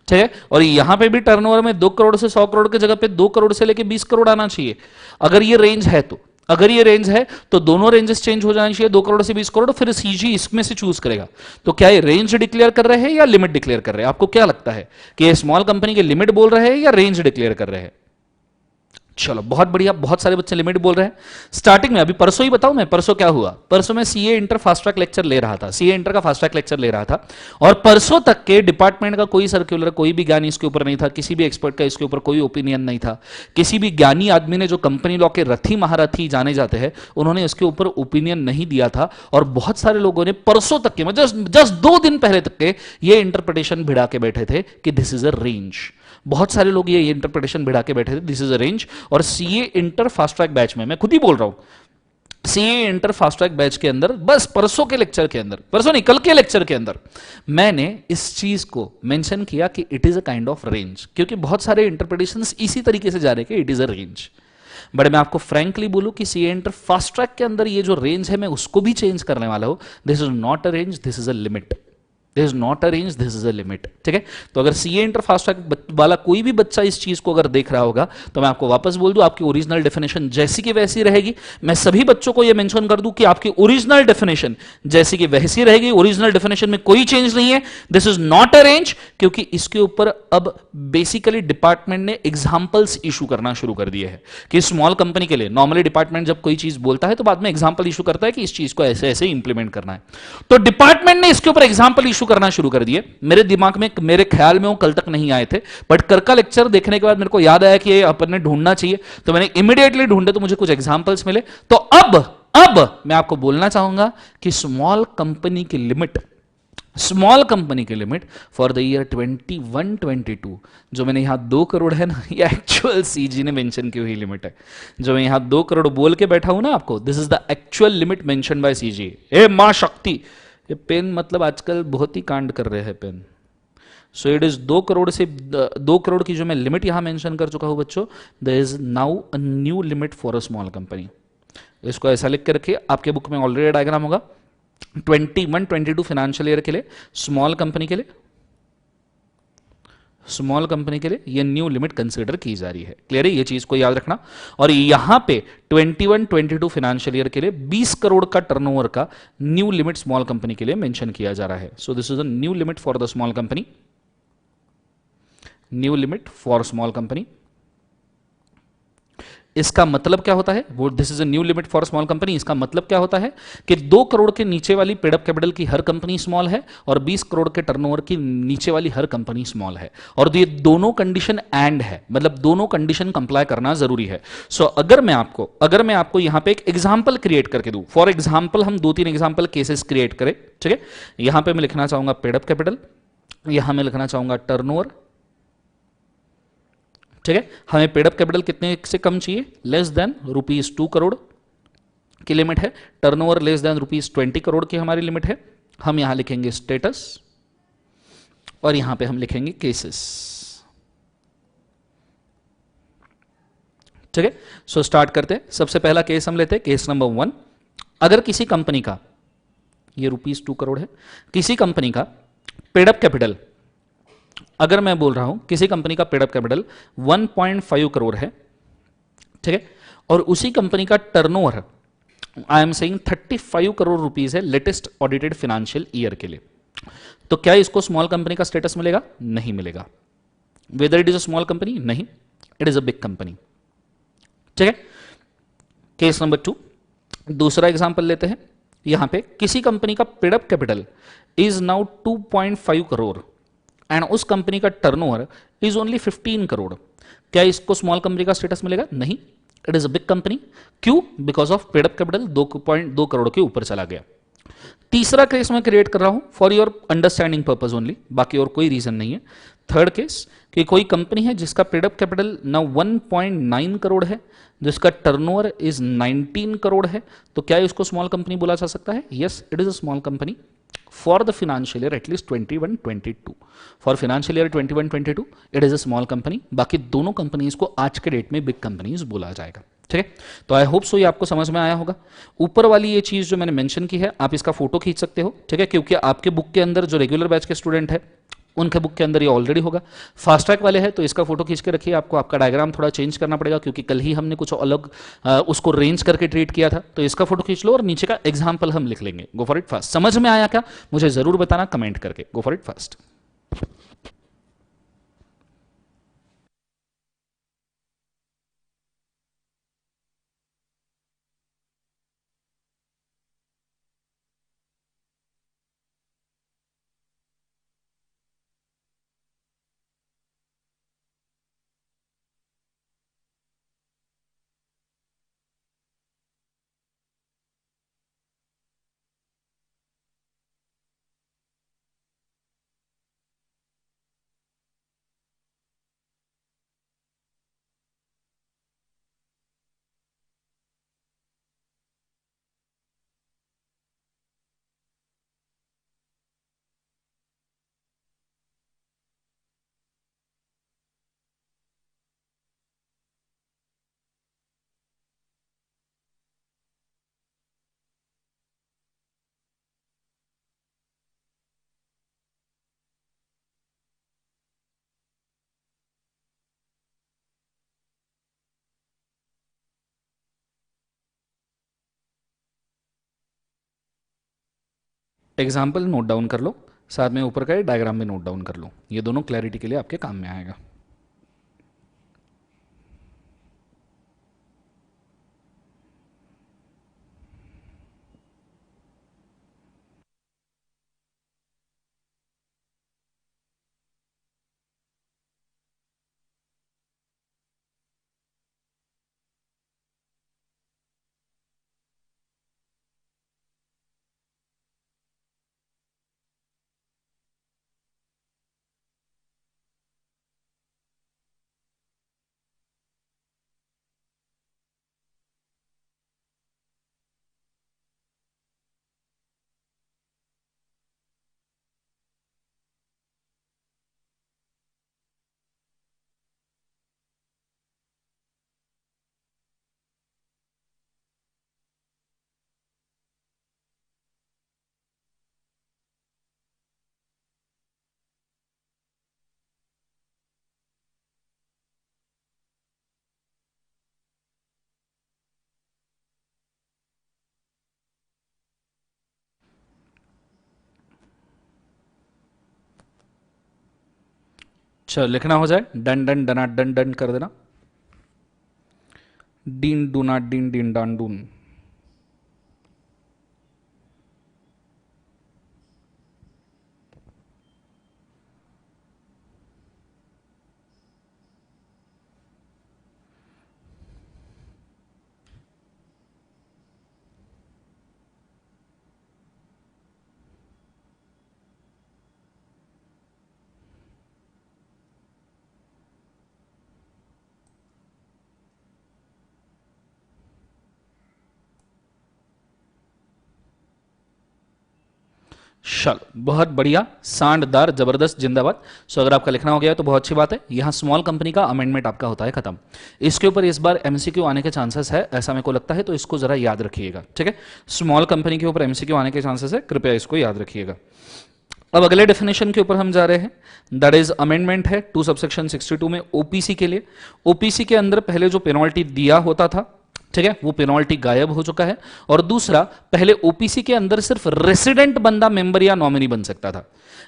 ठीक है, और यहां पे भी टर्नओवर में 2 करोड़ से 100 करोड़ की जगह पे 2 करोड़ से लेके 20 करोड़ आना चाहिए। अगर ये रेंज है तो, अगर ये रेंज है तो दोनों रेंजेस चेंज हो जाने चाहिए, 2 करोड़ से 20 करोड़। फिर सीजी इसमें से चूज करेगा। तो क्या ये रेंज डिक्लेयर कर रहे हैं या लिमिट डिक्लेयर कर रहे हैं? आपको क्या लगता है कि ये स्मॉल कंपनी के लिमिट बोल रहे हैं या रेंज डिक्लेयर कर रहे हैं? चलो बहुत बढ़िया, बहुत सारे बच्चे लिमिट बोल रहे हैं। स्टार्टिंग में, अभी परसों ही बताऊं मैं, परसों क्या हुआ। परसों मैं CA inter fast track lecture ले रहा था, सीए इंटर का फास्ट ट्रैक लेक्चर ले रहा था, और परसों तक के डिपार्टमेंट का कोई सर्कुलर, कोई भी ज्ञानी इसके ऊपर नहीं था, किसी भी एक्सपर्ट का इसके ऊपर कोई ओपिनियन नहीं था। किसी भी ज्ञानी आदमी ने, जो कंपनी लॉ के रथी महारथी जाने जाते हैं, उन्होंने इसके ऊपर ओपिनियन नहीं दिया था। और बहुत सारे लोगों ने परसों तक के, मतलब जस्ट 2 दिन पहले तक के, ये इंटरप्रिटेशन भिड़ा के बैठे थे कि दिस इज अ रेंज। बहुत सारे लोग ये इंटरप्रिटेशन बिठा के बैठे थे, दिस इज अ रेंज। और CA inter fast track batch में, मैं खुद ही बोल रहा हूं, CA inter fast track batch के अंदर, बस परसों के लेक्चर के अंदर, परसों नहीं कल के लेक्चर के अंदर मैंने इस चीज को मेंशन किया कि it is a kind of range, क्योंकि बहुत सारे इंटरप्रिटेशंस इसी तरीके से जा रहे हैं कि it is a range. But मैं आपको फ्रैंकली बोलूं कि सीए इंटर फास्ट ट्रैक के अंदर ये जो रेंज है मैं उसको भी चेंज करने वाला हूं। This is not a range, this is a limit. This is not a range, this is a limit. ठीक है, तो अगर सीए इंटर फास्ट ट्रैक वाला कोई भी बच्चा इस चीज को अगर देख रहा होगा तो मैं आपको वापस बोल दूं, आपकी ओरिजिनल डेफिनेशन जैसी की वैसी रहेगी। मैं सभी बच्चों को यह मेंशन कर दूं कि आपकी ओरिजिनल डेफिनेशन जैसी की वैसी रहेगी, ओरिजिनल डेफिनेशन में कोई चेंज नहीं है। This is not a range, क्योंकि इसके ऊपर अब बेसिकली डिपार्टमेंट ने एग्जांपल्स इशू करना शुरू कर दिए हैं कि स्मॉल कंपनी के लिए नॉर्मली डिपार्टमेंट जब कोई चीज बोलता है तो बाद में एग्जांपल इशू करता है कि इस चीज को ऐसे ऐसे इंप्लीमेंट करना है। तो डिपार्टमेंट ने इसके ऊपर एग्जांपल इशू करना शुरू कर दिए। मेरे दिमाग में, मेरे ख्याल में वो कल तक नहीं आए थे, बट कर का लेक्चर देखने के बाद मेरे को याद आया कि ये अपन ने ढूंढना चाहिए, तो मैंने इमीडिएटली ढूंढे तो मुझे कुछ एग्जांपल्स मिले। तो अब मैं आपको बोलना चाहूंगा कि स्मॉल कंपनी की लिमिट फॉर द ईयर 21-22, जो मैंने यहां 2 करोड़ है ना, ये एक्चुअल सीजी ने मेंशन की हुई लिमिट है। जो मैं यहां 2 करोड़ बोल के बैठा हूं ना आपको, this is the actual limit mention by CG. ए मां शक्ति, ये पेन मतलब आजकल बहुत ही कांड कर रहे हैं pen. So it is 2 crore से 2 करोड़ की जो मैं लिमिट यहां मेंशन कर चुका हूं बच्चों, there is now a new limit for a small company. इसको ऐसा लिख के रखिए, आपके बुक में ऑलरेडी डायग्राम होगा। 21-22 फाइनेंशियल ईयर के लिए स्मॉल कंपनी के लिए, ये न्यू लिमिट कंसीडर की जा रही है। क्लियर है, ये चीज को याद रखना। और यहां पे 21-22 फाइनेंशियल ईयर के लिए 20 करोड़ का टर्नओवर का न्यू लिमिट स्मॉल कंपनी के लिए मेंशन किया जा रहा है। So this is a new limit for the small company, new limit for small company. इसका मतलब क्या होता है, वो this is a new limit for small company, इसका मतलब क्या होता है कि 2 करोड़ के नीचे वाली पेडअप कैपिटल की हर कंपनी स्मॉल है और 20 करोड़ के टर्नओवर की नीचे वाली हर कंपनी स्मॉल है। और ये दोनों कंडीशन एंड है, मतलब दोनों कंडीशन कंप्लाई करना जरूरी है। सो अगर मैं आपको यहां पे एक एग्जांपल क्रिएट करके दूं, फॉर एग्जांपल हम 2-3 एग्जांपल केसेस क्रिएट करें। ठीक है, यहां पे मैं लिखना चाहूंगा पेडअप कैपिटल, यहां मैं लिखना चाहूंगा टर्नओवर। ठीक है, हमें पेडअप कैपिटल कितने से कम चाहिए, लेस देन ₹2 करोड़ की लिमिट है। टर्नओवर लेस देन ₹20 करोड़ की हमारी लिमिट है। हम यहां लिखेंगे स्टेटस और यहां पे हम लिखेंगे केसेस। ठीक है, सो स्टार्ट करते हैं। सबसे पहला केस हम लेते हैं, केस नंबर 1। अगर किसी कंपनी का, ये ₹2 करोड़ है, किसी कंपनी का पेडअप कैपिटल, अगर मैं बोल रहा हूं किसी कंपनी का पेडअप कैपिटल 1.5 करोड़ है, ठीक है, और उसी कंपनी का turnover I am saying 35 crore rupees है लेटेस्ट ऑडिटेड फाइनेंशियल ईयर के लिए, तो क्या इसको स्मॉल कंपनी का स्टेटस मिलेगा? नहीं मिलेगा। Whether it is a small company, नहीं, it is a big company. ठीक है, केस नंबर 2, दूसरा एग्जांपल लेते हैं। यहां पे किसी कंपनी का paid-up capital is now 2.5 crore and उस कंपनी का टर्नओवर इज ओनली 15 करोड़, क्या इसको स्मॉल कंपनी का स्टेटस मिलेगा? नहीं, it is a big company. क्यों? Because of paid-up capital 2.2 crore के ऊपर चला गया। तीसरा केस मैं क्रिएट कर रहा हूं for your understanding purpose only, बाकी और कोई रीजन नहीं है। थर्ड केस, कि कोई कंपनी है जिसका पेडअप कैपिटल ना 1.9 करोड़ है, जिसका टर्नओवर इज 19 करोड़ है, तो क्या इसको स्मॉल कंपनी बोला जा सकता है? Yes, it is a small company for the financial year at least 21-22, for financial year 21-22 it is a small company. बाकी दोनों कंपनीज को आज के डेट में बिग कंपनीज बोला जाएगा। ठीक है, तो आई होप सो ये आपको समझ में आया होगा। ऊपर वाली ये चीज जो मैंने मेंशन की है, आप इसका फोटो खींच सकते हो। ठीक है, क्योंकि आपके बुक के अंदर जो रेगुलर बैच के स्टूडेंट है उनके बुक के अंदर ये ऑलरेडी होगा। फास्ट ट्रैक वाले हैं तो इसका फोटो खींच के रखिए, आपको आपका डायग्राम थोड़ा चेंज करना पड़ेगा क्योंकि कल ही हमने कुछ अलग उसको रेंज करके ट्रीट किया था। तो इसका फोटो खींच लो और नीचे का एग्जाम्पल हम लिख लेंगे। Go for it fast. समझ में आया क्या? मुझे जरूर बताना कमेंट करके। Go for it fast. Example note down कर लो, साथ में ऊपर का डायग्राम भी नोट डाउन कर लो, ये दोनों क्लैरिटी के लिए आपके काम में आएगा। चलो लिखना हो जाए, डन डन डना डन डन कर देना, डीन डूना डीन डीन डान डून। चलो बहुत बढ़िया, शानदार, जबरदस्त, जिंदाबाद। सो अगर आपका लिखना हो गया है तो बहुत अच्छी बात है। यहाँ स्मॉल कंपनी का अमेंडमेंट आपका होता है खत्म। इसके ऊपर इस बार एमसीक्यू आने के चांसेस है, ऐसा मेरे को लगता है, तो इसको जरा याद रखिएगा, ठीक है। स्मॉल कंपनी के ऊपर एमसीक्यू आने के चांसेस है, कृपया इसको याद रखिएगा। अब अगले डेफिनेशन के ऊपर हम जा रहे हैं, दैट इज अमेंडमेंट है टू सबसेक्शन 62 में ओपीसी के लिए। ओपीसी के अंदर पहले जो पेनल्टी दिया होता था, ठीक है, वो पेनल्टी गायब हो चुका है। और दूसरा, पहले ओपीसी के अंदर सिर्फ रेसिडेंट बंदा मेंबर या नॉमिनी बन सकता था,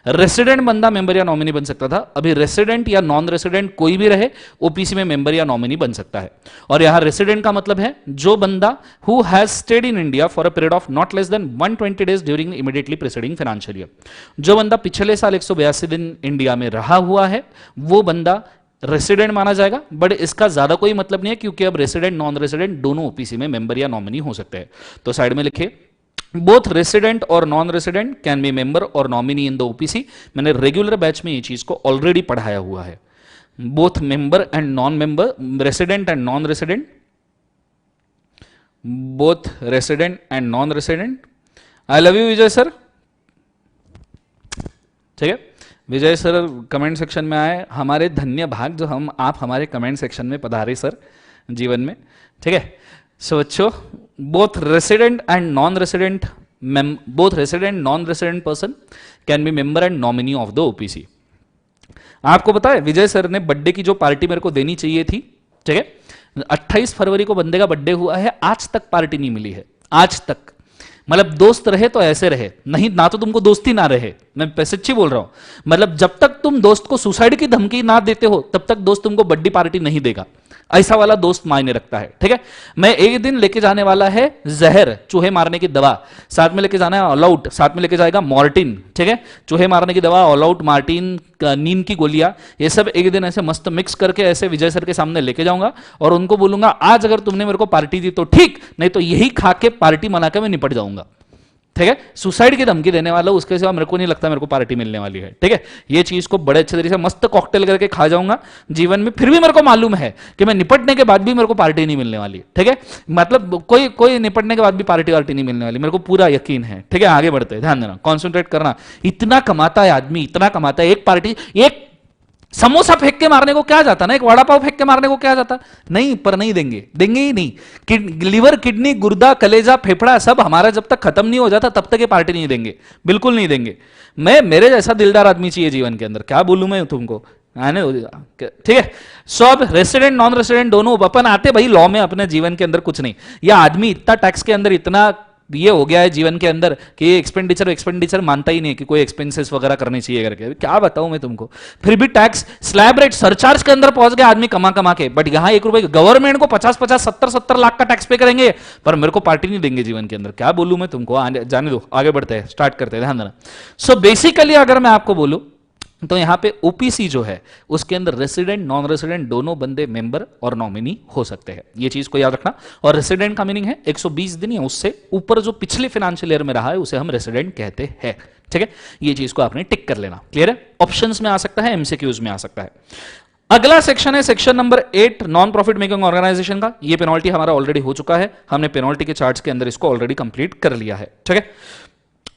रेसिडेंट बंदा मेंबर या नॉमिनी बन सकता था। अभी रेसिडेंट या नॉन रेसिडेंट कोई भी रहे, ओपीसी में मेंबर या नॉमिनी बन सकता है। और यहां रेसिडेंट का मतलब है जो बंदा who has stayed in India for a period of not less than 120 days during immediately preceding financial year. जो बंदा पिछले साल 182 दिन इंडिया में रहा हुआ है, वो बंदा रेसिडेंट माना जाएगा। बट इसका ज्यादा कोई मतलब नहीं है, क्योंकि अब रेसिडेंट नॉन रेसिडेंट दोनों ओपीसी में मेंबर या नॉमिनी हो सकते हैं। तो साइड में लिखे, बोथ रेसिडेंट और non resident can be member और नॉमिनी इन द ओपीसी। मैंने रेगुलर बैच में ये चीज को ऑलरेडी पढ़ाया हुआ है। Both member and non member, resident and non resident, both resident and non resident. I love you Vijay sir, ठीक है। विजय सर कमेंट सेक्शन में आए, हमारे धन्य भाग जो हम आप हमारे कमेंट सेक्शन में पधारे सर जीवन में, ठीक है। सो बच्चों, both resident and non resident, both resident non resident person can be member and nominee of the OPC. आपको पता है विजय सर ने बर्थडे की जो पार्टी मेरे को देनी चाहिए थी, ठीक है, 28 फरवरी को बंदे का बर्थडे हुआ है, आज तक पार्टी नहीं मिली है, आज तक। मतलब दोस्त रहे तो ऐसे रहे, नहीं ना तो तुमको दोस्ती ना रहे, मैं सच्ची बोल रहा हूं। मतलब जब तक तुम दोस्त को सुसाइड की धमकी ना देते हो, तब तक दोस्त तुमको बर्थडे पार्टी नहीं देगा। ऐसा वाला दोस्त मायने रखता है, ठीक है। मैं एक दिन लेके जाने वाला है जहर, चूहे मारने की दवा, साथ में लेके जाना है ऑल आउट, साथ में लेके जाएगा मॉर्टिन, ठीक है। चूहे मारने की दवा, ऑल आउट, मार्टिन, नींद की गोलियां, ये सब एक दिन ऐसे मस्त मिक्स करके ऐसे विजय सर के सामने लेके जाऊंगा और उनको बोलूंगा आज अगर तुमने मेरे को पार्टी दी तो ठीक, नहीं तो यही खा के पार्टी मना के मैं निपट जाऊंगा, ठीक है। सुसाइड की धमकी देने वाला, उसके सिवा मेरे को नहीं लगता मेरे को पार्टी मिलने वाली है, ठीक है। ये चीज को बड़े अच्छे तरीके से मस्त कॉकटेल करके खा जाऊंगा जीवन में, फिर भी मेरे को मालूम है कि मैं निपटने के बाद भी मेरे को पार्टी नहीं मिलने वाली, ठीक है। मतलब कोई कोई निपटने के बाद भी पार्टी वार्टी नहीं मिलने वाली, मेरे को पूरा यकीन है, ठीक है। आगे बढ़ते हैं, ध्यान देना, कॉन्सेंट्रेट करना। इतना कमाता है आदमी, इतना कमाता है, एक पार्टी, एक समोसा फेंक के मारने को क्या जाता ना, एक वड़ा पाव फेंक के मारने को क्या जाता, नहीं, पर नहीं देंगे, देंगे ही नहीं। लिवर, किडनी, गुर्दा, कलेजा, फेफड़ा सब हमारा जब तक खत्म नहीं हो जाता तब तक ये पार्टी नहीं देंगे, बिल्कुल नहीं देंगे। मैं, मेरे जैसा दिलदार आदमी चाहिए जीवन के अंदर, क्या बोलूं मैं तुमको, ठीक है। सो अब रेसिडेंट नॉन रेसिडेंट दोनों अपन आते भाई लॉ में अपने जीवन के अंदर कुछ नहीं, या आदमी इतना टैक्स के अंदर इतना ये हो गया है जीवन के अंदर कि ये एक्सपेंडिचर मानता ही नहीं कि कोई एक्सपेंसेस वगैरह करने चाहिए करके। क्या बताऊं मैं तुमको, फिर भी टैक्स स्लैब रेट सरचार्ज के अंदर पहुंच गया आदमी कमा कमा के, बट यहां 1 रुपए गवर्नमेंट को 50-50 70-70 लाख का टैक्स पे करेंगे, पर मेरे को पार्टी नहीं देंगे जीवन के अंदर। क्या बोलूं मैं तुमको, जाने दो, आगे बढ़ते हैं, स्टार्ट करते हैं, ध्यान देना। सो बेसिकली अगर मैं आपको बोलूं तो यहां पे ओपीसी जो है उसके अंदर रेसिडेंट नॉन रेसिडेंट दोनों बंदे मेंबर और नॉमिनी हो सकते हैं, ये चीज को याद रखना। और रेसिडेंट का मीनिंग है 120 दिन या उससे ऊपर जो पिछले फाइनेंशियल ईयर में रहा है उसे हम रेसिडेंट कहते हैं, ठीक है। ये चीज को आपने टिक कर लेना, क्लियर है। ऑप्शंस में आ सकता है, एमसीक्यूज में आ सकता है। अगला सेक्शन है section number 8 non profit making organization का। ये पेनल्टी हमारा ऑलरेडी हो चुका है, हमने पेनल्टी के चार्ट्स के अंदर इसको ऑलरेडी कंप्लीट कर लिया है, ठीक है।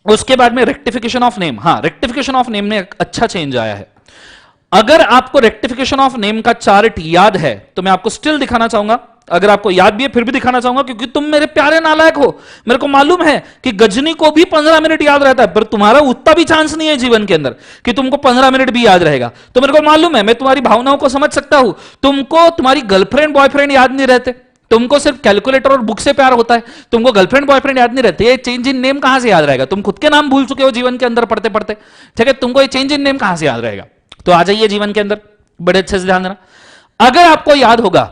उसके बाद में रेक्टिफिकेशन ऑफ नेम, हाँ रेक्टिफिकेशन ऑफ नेम में एक अच्छा चेंज आया है। अगर आपको रेक्टिफिकेशन ऑफ नेम का चार्ट याद है तो मैं आपको स्टिल दिखाना चाहूंगा, अगर आपको याद भी है फिर भी दिखाना चाहूंगा, क्योंकि तुम मेरे प्यारे नालायक हो। मेरे को मालूम है कि गजनी को भी 15 मिनट याद रहता है, पर तुम्हारा उतना भी चांस नहीं है जीवन के अंदर कि तुमको 15 मिनट भी याद रहेगा। तो मेरे को मालूम है, मैं तुम्हारी भावनाओं को समझ सकता हूं। तुमको तुम्हारी गर्लफ्रेंड बॉयफ्रेंड याद नहीं रहते, तुमको सिर्फ कैलकुलेटर और बुक से प्यार होता है, तुमको गर्लफ्रेंड बॉयफ्रेंड याद नहीं रहते। ये चेंज इन नेम कहां से याद रहेगा, तुम खुद के नाम भूल चुके हो जीवन के अंदर पढ़ते पढ़ते, ठीक है। तुमको ये चेंज इन नेम कहां से याद रहेगा, तो आ जाइए जीवन के अंदर, बड़े अच्छे से ध्यान देना। अगर आपको याद होगा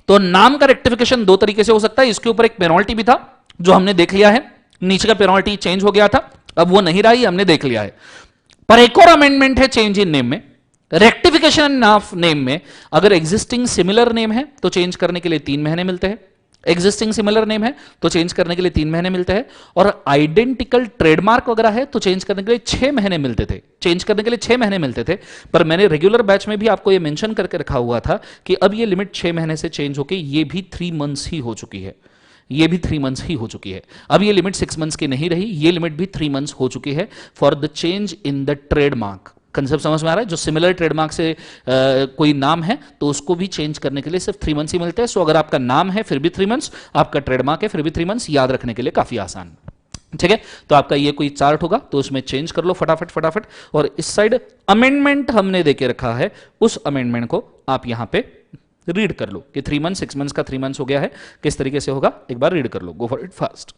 तो नाम का रेक्टिफिकेशन 2 तरीके से हो सकता है। इसके ऊपर एक पेनल्टी भी था जो हमने देख लिया है, नीचे का पेनल्टी चेंज हो गया था, अब वो नहीं रही, हमने देख लिया है। पर एक और अमेंडमेंट है चेंज इन नेम में, रेक्टिफिकेशन ऑफ नेम में। अगर एग्जिस्टिंग सिमिलर नेम है तो चेंज करने के लिए 3 महीने मिलते हैं, एग्जिस्टिंग सिमिलर नेम है तो चेंज करने के लिए 3 महीने मिलते हैं, और आइडेंटिकल ट्रेडमार्क वगैरह है तो चेंज करने के लिए 6 महीने मिलते थे, चेंज करने के लिए 6 महीने मिलते थे। पर मैंने रेगुलर बैच में भी आपको ये मेंशन करके रखा हुआ था कि अब ये लिमिट 6 महीने से चेंज होकर ये भी 3 मंथ्स ही हो चुकी है, ये भी 3 मंथ्स ही हो चुकी है। अब ये लिमिट 6 मंथ्स की नहीं रही, ये लिमिट भी 3 मंथ्स हो चुकी है for the change in the trademark. Concept समझ में आ रहा है, जो सिमिलर ट्रेडमार्क से कोई नाम है तो उसको भी चेंज करने के लिए सिर्फ 3 मंथ्स ही मिलते हैं। सो अगर आपका नाम है फिर भी 3 मंथ्स, आपका ट्रेडमार्क है फिर भी 3 मंथ्स, याद रखने के लिए काफी आसान, ठीक है। तो आपका ये कोई चार्ट होगा तो उसमें चेंज कर लो फटाफट फटाफट। और इस साइड अमेंडमेंट हमने देके रखा है, उस अमेंडमेंट को आप यहां पे रीड कर लो कि 3 मंथ्स 6 मंथ्स का 3 मंथ्स हो गया है, किस तरीके से होगा एक बार रीड कर लो, गो फॉर इट फास्ट।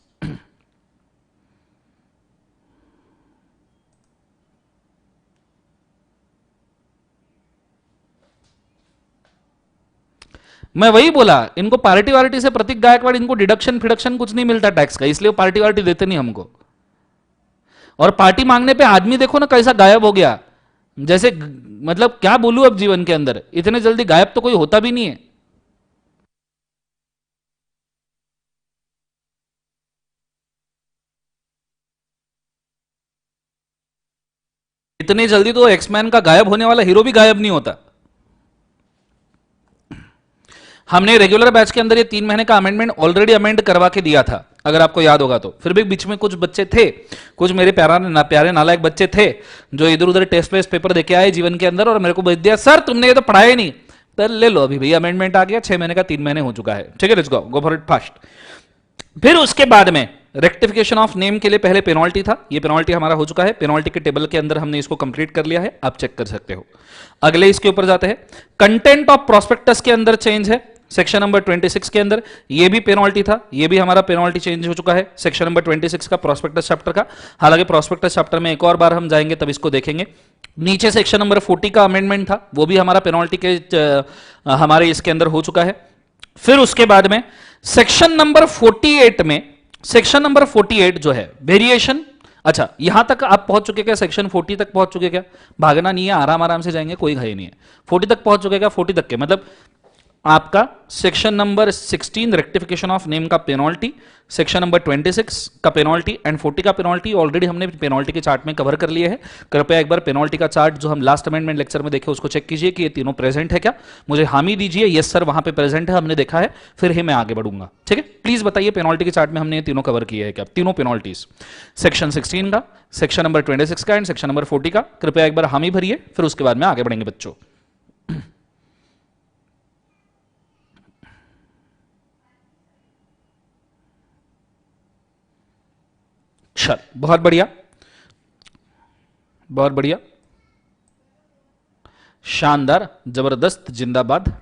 मैं वही बोला, इनको पार्टी वार्टी से प्रतीक गायकवाड़, इनको डिडक्शन फिडक्शन कुछ नहीं मिलता टैक्स का, इसलिए पार्टी वार्टी देते नहीं हमको। और पार्टी मांगने पे आदमी देखो ना कैसा गायब हो गया, जैसे मतलब क्या बोलूं अब जीवन के अंदर, इतने जल्दी गायब तो कोई होता भी नहीं है। इतनी जल्दी तो एक्समैन का गायब होने वाला हीरो भी गायब नहीं होता। हमने रेगुलर बैच के अंदर ये 3 महीने का अमेंडमेंट ऑलरेडी अमेंड करवा के दिया था, अगर आपको याद होगा तो। फिर भी बीच में कुछ बच्चे थे, कुछ मेरे प्यारे नालायक बच्चे थे जो इधर उधर टेस्ट वेस्ट पेपर देके आए जीवन के अंदर और मेरे को भेज दिया, सर तुमने ये तो पढ़ाया नहीं। तो ले लो अभी भैया अमेंडमेंट आ गया, 6 महीने का 3 महीने हो चुका है, ठीक है, let's go for it fast. फिर उसके बाद में रेक्टिफिकेशन ऑफ नेम के लिए पहले पेनल्टी था, ये पेनल्टी हमारा हो चुका है, पेनल्टी के टेबल के अंदर हमने इसको कंप्लीट कर लिया है, आप चेक कर सकते हो। अगले इसके ऊपर जाते हैं, कंटेंट ऑफ प्रोस्पेक्टस के अंदर चेंज है सेक्शन नंबर 26 के अंदर, ये भी पेनल्टी था, ये भी हमारा पेनल्टी चेंज हो चुका है सेक्शन नंबर 26 का प्रोस्पेक्टस चैप्टर का। हालांकि प्रोस्पेक्टस चैप्टर में एक और बार हम जाएंगे तब इसको देखेंगे। नीचे सेक्शन नंबर 40 का अमेंडमेंट था, वो भी हमारा पेनल्टी के हमारे इसके अंदर हो चुका है। फिर उसके बाद में सेक्शन नंबर 48 में, सेक्शन नंबर 48 जो है वेरिएशन, अच्छा यहां तक आप पहुंच चुके क्या, सेक्शन 40 तक पहुंच चुके क्या, भागना नहीं है, आराम आराम से जाएंगे, कोई घाई नहीं है। 40 तक पहुंच चुके क्या, 40 तक के मतलब आपका section number 16 rectification of name का पेनल्टी, सेक्शन नंबर 26 का पेनल्टी एंड 40 का पेनल्टी ऑलरेडी हमने पेनल्टी के चार्ट में कवर कर लिए हैं। कृपया एक बार पेनल्टी का चार्ट जो हम लास्ट अमेंडमेंट लेक्चर में देखे उसको चेक कीजिए कि ये तीनों प्रेजेंट है क्या, मुझे हामी दीजिए यस सर वहां पे प्रेजेंट है, हमने देखा है, फिर ही मैं आगे बढ़ूंगा, ठीक है। प्लीज बताइए पेनल्टी के चार्ट में हमने ये तीनों कवर किए हैं क्या, तीनों पेनल्टीज, सेक्शन 16 का, सेक्शन नंबर 26 का एंड सेक्शन नंबर 40 का। कृपया एक बार हामी भरिए, फिर उसके बाद में आगे बढ़ेंगे बच्चों। चल बहुत बढ़िया, बहुत बढ़िया, शानदार, जबरदस्त, जिंदाबाद,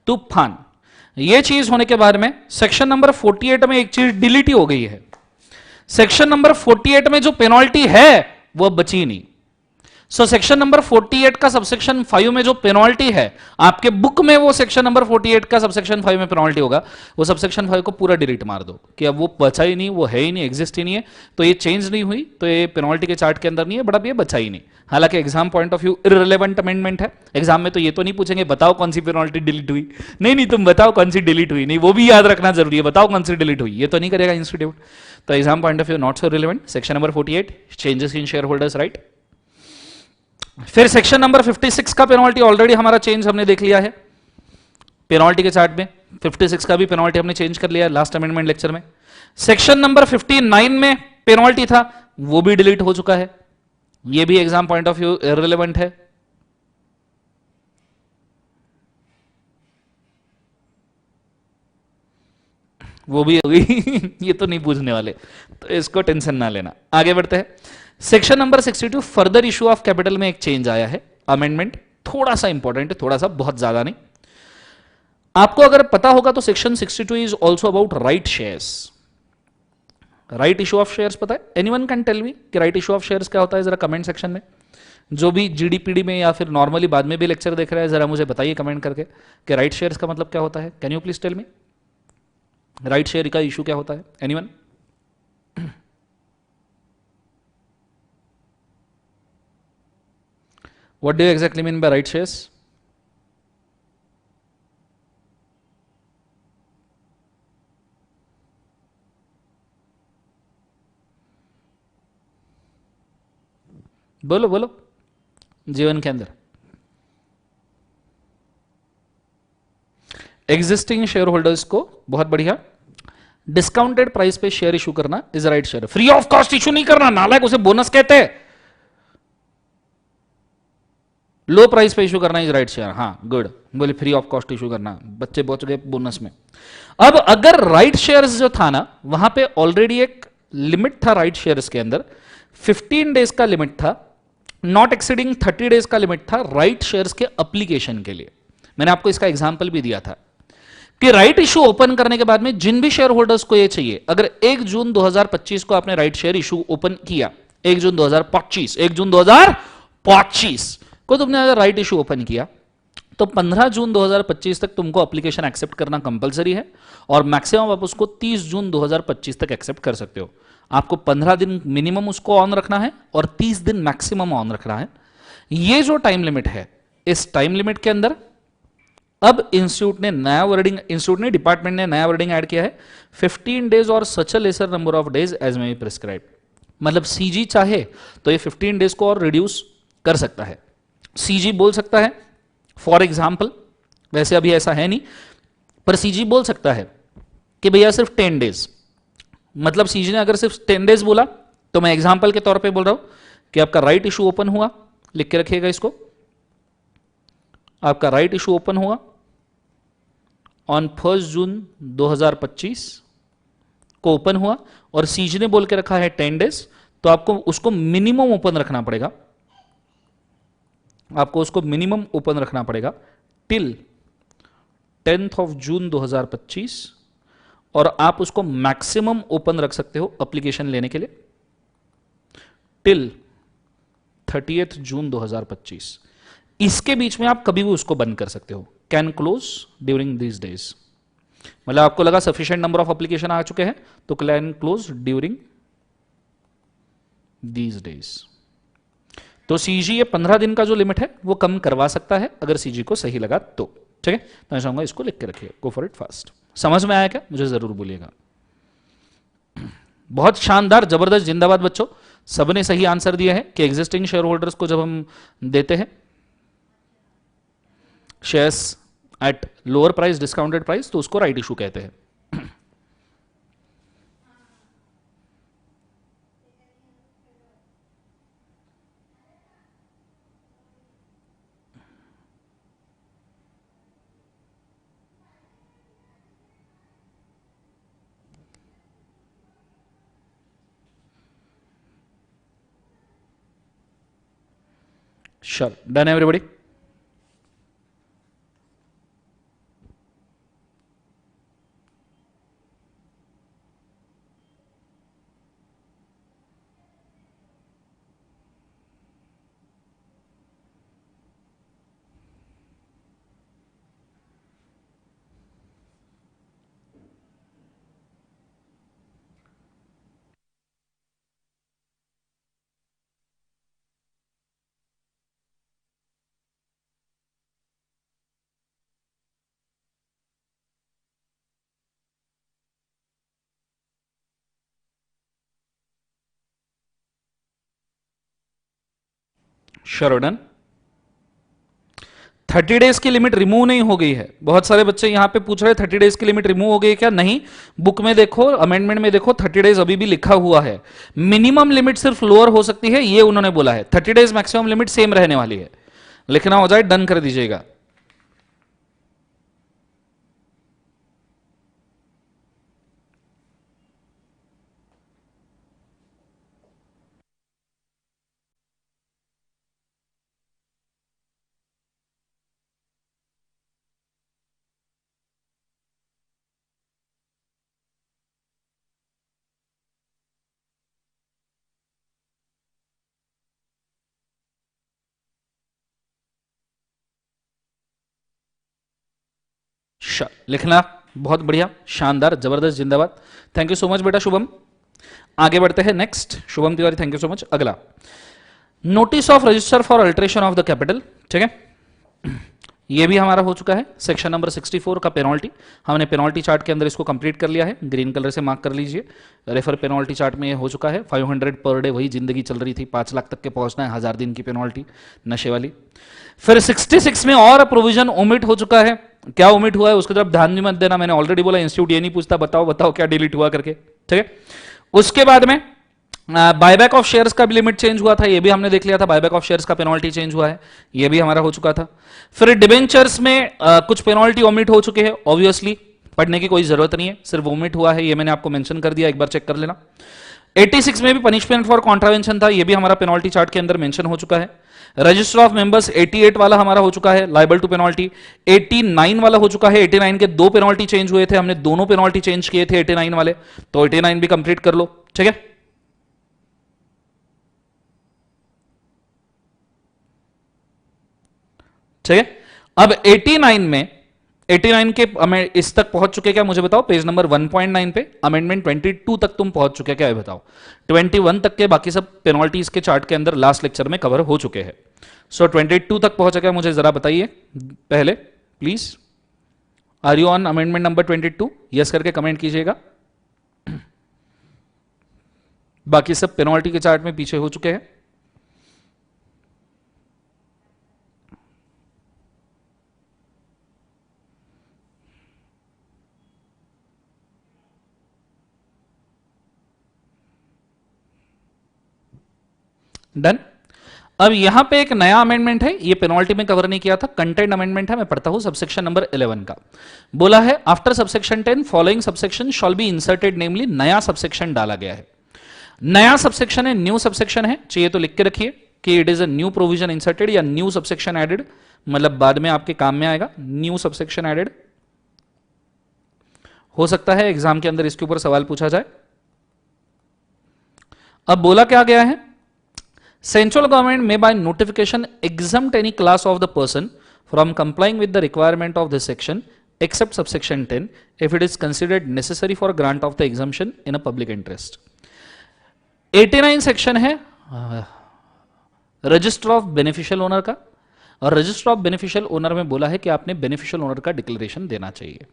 तूफान। ये चीज होने के बाद में सेक्शन नंबर 48 में एक चीज डिलीट ही हो गई है। सेक्शन नंबर 48 में जो पेनल्टी है वो बची नहीं। सो सेक्शन नंबर 48 का सबसेक्शन 5 में जो पेनल्टी है आपके बुक में, वो सेक्शन नंबर 48 का सबसेक्शन 5 में पेनल्टी होगा, वो सबसेक्शन 5 को पूरा डिलीट मार दो कि अब वो बचा ही नहीं, वो है ही नहीं, एग्जिस्ट ही नहीं है, तो ये चेंज नहीं हुई, तो ये पेनल्टी के चार्ट के अंदर नहीं है, बट अब ये बचा ही नहीं। हालांकि exam point of view irrelevant amendment है, एग्जाम में तो ये तो नहीं पूछेंगे बताओ कौन सी पेनल्टी डिलीट हुई, नहीं नहीं तुम बताओ कौन सी डिलीट हुई, नहीं वो भी याद रखना जरूरी है, बताओ कौन सी डिलीट हुई, ये तो नहीं करेगा इंस्टीट्यूट। तो exam point of view not so relevant. Section number 48 changes in share holders right. फिर सेक्शन नंबर 56 का पेनल्टी ऑलरेडी हमारा चेंज हमने देख लिया है पेनल्टी के चार्ट में, 56 का भी पेनल्टी हमने चेंज कर लिया लास्ट अमेंडमेंट लेक्चर में। सेक्शन नंबर 59 में पेनल्टी था, वो भी डिलीट हो चुका है, ये भी exam point of view irrelevant है। वो भी होगी ये तो नहीं पूछने वाले, तो इसको टेंशन ना लेना। आगे बढ़ते हैं। Section number 62 further issue of capital में एक चेंज आया है, अमेंडमेंट थोड़ा सा इंपॉर्टेंट है, थोड़ा सा, बहुत ज्यादा नहीं। आपको अगर पता होगा तो section 62 is also about right shares. Right issue of shares पता है? एनीवन कैन टेल मी कि राइट इशू ऑफ शेयर्स क्या होता है? जरा कमेंट सेक्शन में, जो भी जीडीपीडी में या फिर नॉर्मली बाद में भी लेक्चर देख रहा है, जरा मुझे बताइए कमेंट करके कि राइट शेयर्स का मतलब क्या होता है। Can you please tell me right share का इशू क्या होता है? Anyone? What do you exactly mean by right shares? बोलो बोलो। जीवन के अंदर एग्जिस्टिंग शेयर होल्डर्स को, बहुत बढ़िया, डिस्काउंटेड प्राइस पे शेयर इशू करना is right share. Free of cost issue नहीं करना, नालायक, उसे बोनस कहते हैं। लो प्राइस पे इशू करना इज राइट शेयर। हाँ गुड, बोले फ्री ऑफ कॉस्ट इशू करना, बच्चे पहुंच गए बोनस में। अब अगर राइट शेयर्स जो था ना, वहां पे ऑलरेडी एक लिमिट था राइट शेयर्स के अंदर, 15 डेज का लिमिट था, नॉट एक्सीडिंग 30 डेज का लिमिट था राइट शेयर्स के अप्लीकेशन के लिए। मैंने आपको इसका एग्जांपल भी दिया था कि राइट इशू ओपन करने के बाद में जिन भी शेयर होल्डर्स को ये चाहिए, अगर 1 जून 2025 को आपने राइट शेयर इशू ओपन किया, 1 जून 2025, 1 जून 2025 को तुमने अगर राइट इशू ओपन किया, तो 15 जून 2025 तक तुमको एप्लीकेशन एक्सेप्ट करना कंपलसरी है, और मैक्सिमम आप उसको 30 जून 2025 तक एक्सेप्ट कर सकते हो। आपको 15 दिन मिनिमम उसको ऑन रखना है और 30 दिन मैक्सिमम ऑन रखना है। ये जो टाइम लिमिट है, इस टाइम लिमिट के अंदर अब इंस्टीट्यूट ने नया वर्डिंग, इंस्टीट्यूट ने, डिपार्टमेंट ने नया वर्डिंग ऐड किया है, 15 डेज और such a lesser number of days as may be prescribe. मतलब सीजी चाहे तो ये 15 डेज को और रिड्यूस कर सकता है। सीजी बोल सकता है फॉर एग्जाम्पल, वैसे अभी ऐसा है नहीं, पर सीजी बोल सकता है कि भैया सिर्फ 10 डेज, मतलब सीजी ने अगर सिर्फ 10 डेज बोला, तो मैं एग्जाम्पल के तौर पे बोल रहा हूं कि आपका राइट इशू ओपन हुआ, लिख के रखिएगा इसको, आपका राइट इशू ओपन हुआ ऑन 1 जून 2025 को ओपन हुआ, और सीजी ने बोल के रखा है 10 डेज, तो आपको उसको मिनिमम ओपन रखना पड़ेगा, आपको उसको मिनिमम ओपन रखना पड़ेगा टिल 10th ऑफ जून 2025, और आप उसको मैक्सिमम ओपन रख सकते हो एप्लीकेशन लेने के लिए टिल 30th जून 2025। इसके बीच में आप कभी भी उसको बंद कर सकते हो, can close during these days. मतलब आपको लगा सफिशिएंट नंबर ऑफ एप्लीकेशन आ चुके हैं, तो can close during these days. तो सीजी ये 15 दिन का जो लिमिट है वो कम करवा सकता है अगर सीजी को सही लगा तो। ठीक है, तो मैं चाहूंगा इसको लिख के रखिए, गो फॉर इट फास्ट। समझ में आया क्या? मुझे जरूर बोलिएगा। बहुत शानदार, जबरदस्त, जिंदाबाद बच्चों, सबने सही आंसर दिया है कि एग्जिस्टिंग शेयर होल्डर्स को जब हम देते हैं shares at lower price, discounted price, तो उसको राइट इशू कहते हैं। Sure. Done everybody? Sure done. 30 days की लिमिट रिमूव नहीं हो गई है। बहुत सारे बच्चे यहां पे पूछ रहे 30 डेज की लिमिट रिमूव हो गई क्या? नहीं, बुक में देखो, अमेंडमेंट में देखो, 30 डेज अभी भी लिखा हुआ है। मिनिमम लिमिट सिर्फ लोअर हो सकती है, ये उन्होंने बोला है। 30 डेज मैक्सिमम लिमिट सेम रहने वाली है। लिखना हो जाए डन कर दीजिएगा। लिखना बहुत बढ़िया, शानदार, जबरदस्त, जिंदाबाद। थैंक यू सो मच बेटा शुभम। आगे बढ़ते हैं next. Shubham Tiwari thank you so much. अगला, notice of register for alteration of the capital. ठीक है, ये भी हमारा हो चुका है। सेक्शन नंबर 64 का पेनल्टी, हमने पेनल्टी चार्ट के अंदर इसको कंप्लीट कर लिया है, ग्रीन कलर से मार्क कर लीजिए। रेफर पेनल्टी चार्ट में ये हो चुका है। 500 पर डे, वही जिंदगी चल रही थी, 5 लाख तक के पहुंचना है, 1000 दिन की पेनल्टी नशे वाली। फिर 66 में और प्रोविजन ओमिट हो चुका है। क्या ओमिट हुआ है उसकी तरफ ध्यान नहीं मत देना, मैंने ऑलरेडी बोला इंस्टीट्यूट ये नहीं पूछता बताओ बताओ क्या डिलीट हुआ करके। ठीक है, उसके बाद में बायबैक ऑफ शेयर्स का भी लिमिट चेंज हुआ था, ये भी हमने देख लिया था। बायबैक ऑफ शेयर्स का पेनल्टी चेंज हुआ है, ये भी हमारा हो चुका था। फिर डिबेंचर्स में कुछ पेनल्टी ओमिट हो चुके हैं, ऑब्वियसली पढ़ने की कोई जरूरत नहीं है, सिर्फ ओमिट हुआ है, ये मैंने आपको मेंशन कर दिया, एक बार चेक कर लेना। 86 में भी पनिशमेंट फॉर कॉन्ट्रावेंशन था, ये भी हमारा पेनल्टी चार्ट के अंदर मेंशन हो चुका है। रजिस्टर ऑफ मेंबर्स 88 वाला हमारा हो चुका है, लाइबल टू पेनल्टी। 89 वाला हो चुका है। 89 के 2 पेनल्टी चेंज हुए थे, हमने दोनों पेनल्टी चेंज किए थे 89 वाले, तो 89 भी कंप्लीट कर लो। ठीक है, ठीक है। अब 89 के इस तक पहुंच चुके क्या मुझे बताओ, पेज नंबर 1.9 पे अमेंडमेंट 22 तक तुम पहुंच चुके क्या, ये बताओ। 21 तक के बाकी सब पेनल्टीज के चार्ट के अंदर लास्ट लेक्चर में कवर हो चुके हैं। सो 22 तक पहुंचा क्या मुझे जरा बताइए पहले please. Are you on amendment number 22? Yes करके कमेंट कीजिएगा। बाकी सब पेनल्टी के चार्ट में पीछे हो चुके हैं। डन। अब यहां पे एक नया अमेंडमेंट है, ये पेनल्टी में कवर नहीं किया था, कंटेंट अमेंडमेंट है, मैं पढ़ता हूं सबसेक्शन नंबर 11 का। बोला है after subsection 10 following subsection shall be inserted, namely नया सबसेक्शन डाला गया है। नया सबसेक्शन है, न्यू सबसेक्शन है, चाहिए तो लिख के रखिए कि it is a new provision inserted या न्यू सबसेक्शन एडेड, मतलब बाद में आपके काम में आएगा। न्यू सबसेक्शन एडेड हो सकता है एग्जाम के अंदर इसके ऊपर सवाल पूछा जाए। अब बोला क्या गया है, Central government may by notification exempt any class of the person from complying with the requirement of this section except subsection 10 if it is considered necessary for grant of the exemption in a public interest. 89 section है register of beneficial owner का, और register of beneficial owner में बोला है कि आपने beneficial owner का declaration देना चाहिए।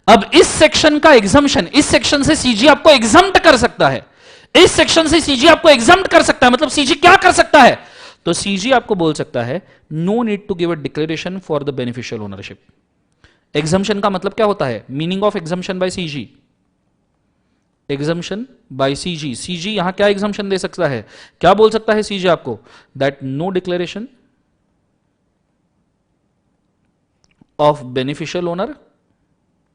अब इस सेक्शन का एग्जम्पशन, इस सेक्शन से सीजी आपको एग्जम्प्ट कर सकता है, इस सेक्शन से सीजी आपको एग्जम्प्ट कर सकता है। मतलब सीजी क्या कर सकता है, तो सीजी आपको बोल सकता है no need to give a declaration for the beneficial ownership. Exemption का मतलब क्या होता है, meaning of exemption by CG, exemption by CG. CG यहां क्या एग्जम्पशन दे सकता है, क्या बोल सकता है सीजी आपको, that no declaration of beneficial owner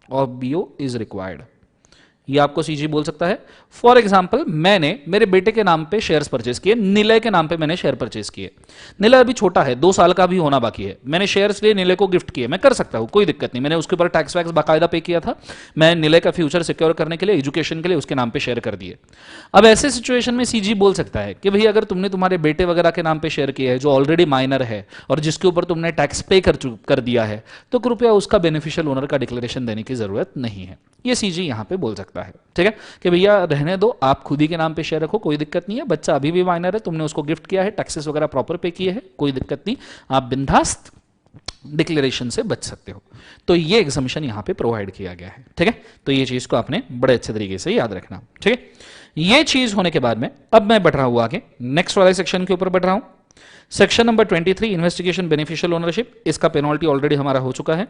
of BO is required. ये आपको सीजी बोल सकता है। फॉर एग्जाम्पल मैंने मेरे बेटे के नाम पे शेयर्स परचेज किए, निलय के नाम पे मैंने शेयर परचेज किए। निलय अभी छोटा है, 2 साल का भी होना बाकी है, मैंने शेयर्स लिए निलय को गिफ्ट किए, मैं कर सकता हूं, कोई दिक्कत नहीं, मैंने उसके ऊपर टैक्स वैक्स बाकायदा पे किया था, मैं निलय का फ्यूचर सिक्योर करने के लिए, एजुकेशन के लिए उसके नाम पे शेयर कर दिए। अब ऐसे सिचुएशन में सीजी बोल सकता है कि भाई अगर तुमने तुम्हारे बेटे वगैरह के नाम पे शेयर किया है जो ऑलरेडी माइनर है और जिसके ऊपर तुमने टैक्स पे कर दिया है, तो कृपया उसका बेनिफिशियल ओनर का डिक्लेरेशन देने की जरूरत नहीं है। ये सीजी यहां पे बोल सकता है, ठीक है, कि भैया रहने दो, आप खुद ही के नाम पे शेयर रखो, कोई दिक्कत नहीं है, बच्चा अभी भी माइनर है, तुमने उसको गिफ्ट किया है, टैक्सेस वगैरह प्रॉपर पे किए हैं, कोई दिक्कत नहीं, आप बिंदास्त डिक्लेरेशन से बच सकते हो। तो ये एग्जम्पशन यहां पे प्रोवाइड किया गया है, ठीक है। तो ये चीज को आपने बड़े अच्छे तरीके से याद रखना, ठीक है। ये चीज होने के बाद में अब मैं बढ़ रहा हूं आगे, नेक्स्ट वाले सेक्शन के ऊपर बढ़ रहा हूं। Section number 23 investigation beneficial ownership, इसका पेनल्टी ऑलरेडी हमारा हो चुका है।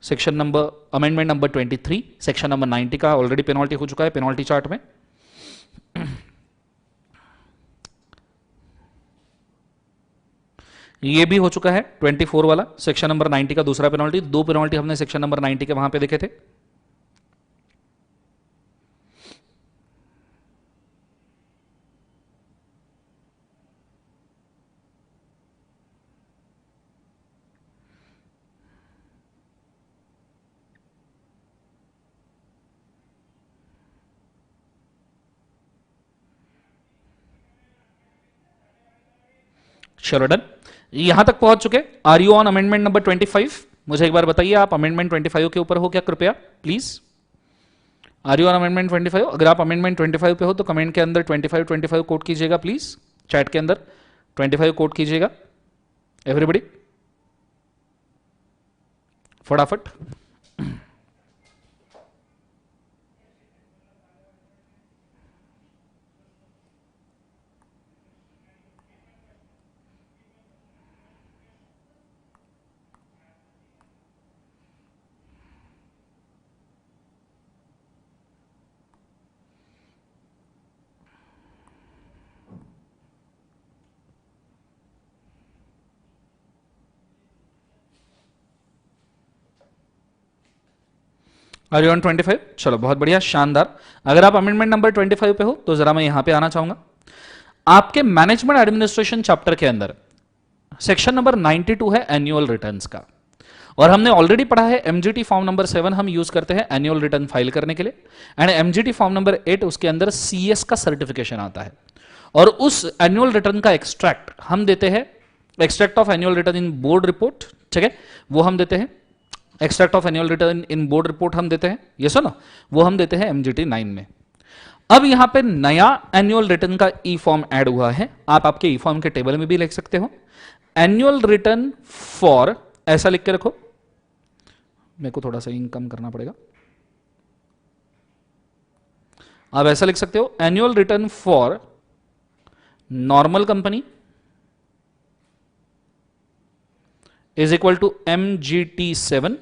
Section number amendment number 23 section number 90 का ऑलरेडी पेनल्टी हो चुका है पेनल्टी चार्ट में। ये भी हो चुका है 24 वाला सेक्शन नंबर 90 का दूसरा पेनल्टी। दो पेनल्टी हमने सेक्शन नंबर 90 के वहां पे देखे थे। चलो डन, यहां तक पहुंच चुके। Are you on amendment number 25? मुझे एक बार बताइए आप अमेंडमेंट 25 के ऊपर हो क्या, कृपया please. Are you on amendment 25? अगर आप अमेंडमेंट 25 पे हो तो कमेंट के अंदर 25 कोट कीजिएगा प्लीज, चैट के अंदर 25 कोट कीजिएगा एवरीबडी फटाफट। Are you on 25? चलो बहुत बढ़िया, शानदार। अगर आप अमेंडमेंट नंबर 25 पे हो तो जरा मैं यहां पे आना चाहूंगा। आपके मैनेजमेंट एडमिनिस्ट्रेशन चैप्टर के अंदर सेक्शन नंबर 92 है एनुअल रिटर्न्स का, और हमने ऑलरेडी पढ़ा है एमजीटी फॉर्म नंबर 7 हम यूज करते हैं एनुअल रिटर्न फाइल करने के लिए, एंड एमजीटी फॉर्म नंबर 8 उसके अंदर सीएस का सर्टिफिकेशन आता है, और उस एनुअल रिटर्न का एक्सट्रैक्ट हम देते हैं, extract of annual return in board report, ठीक है, वो हम देते हैं। Extract of annual return in board report हम देते हैं, ये सुनो, वो हम देते हैं एमजीटी 9 में। अब यहां पे नया एनुअल रिटर्न का ई फॉर्म ऐड हुआ है, आप आपके ई फॉर्म के टेबल में भी लिख सकते हो, एनुअल रिटर्न फॉर, ऐसा लिख के रखो, मेरे को थोड़ा सा इंक कम करना पड़ेगा, आप ऐसा लिख सकते हो, annual return for normal company is equal to MGT7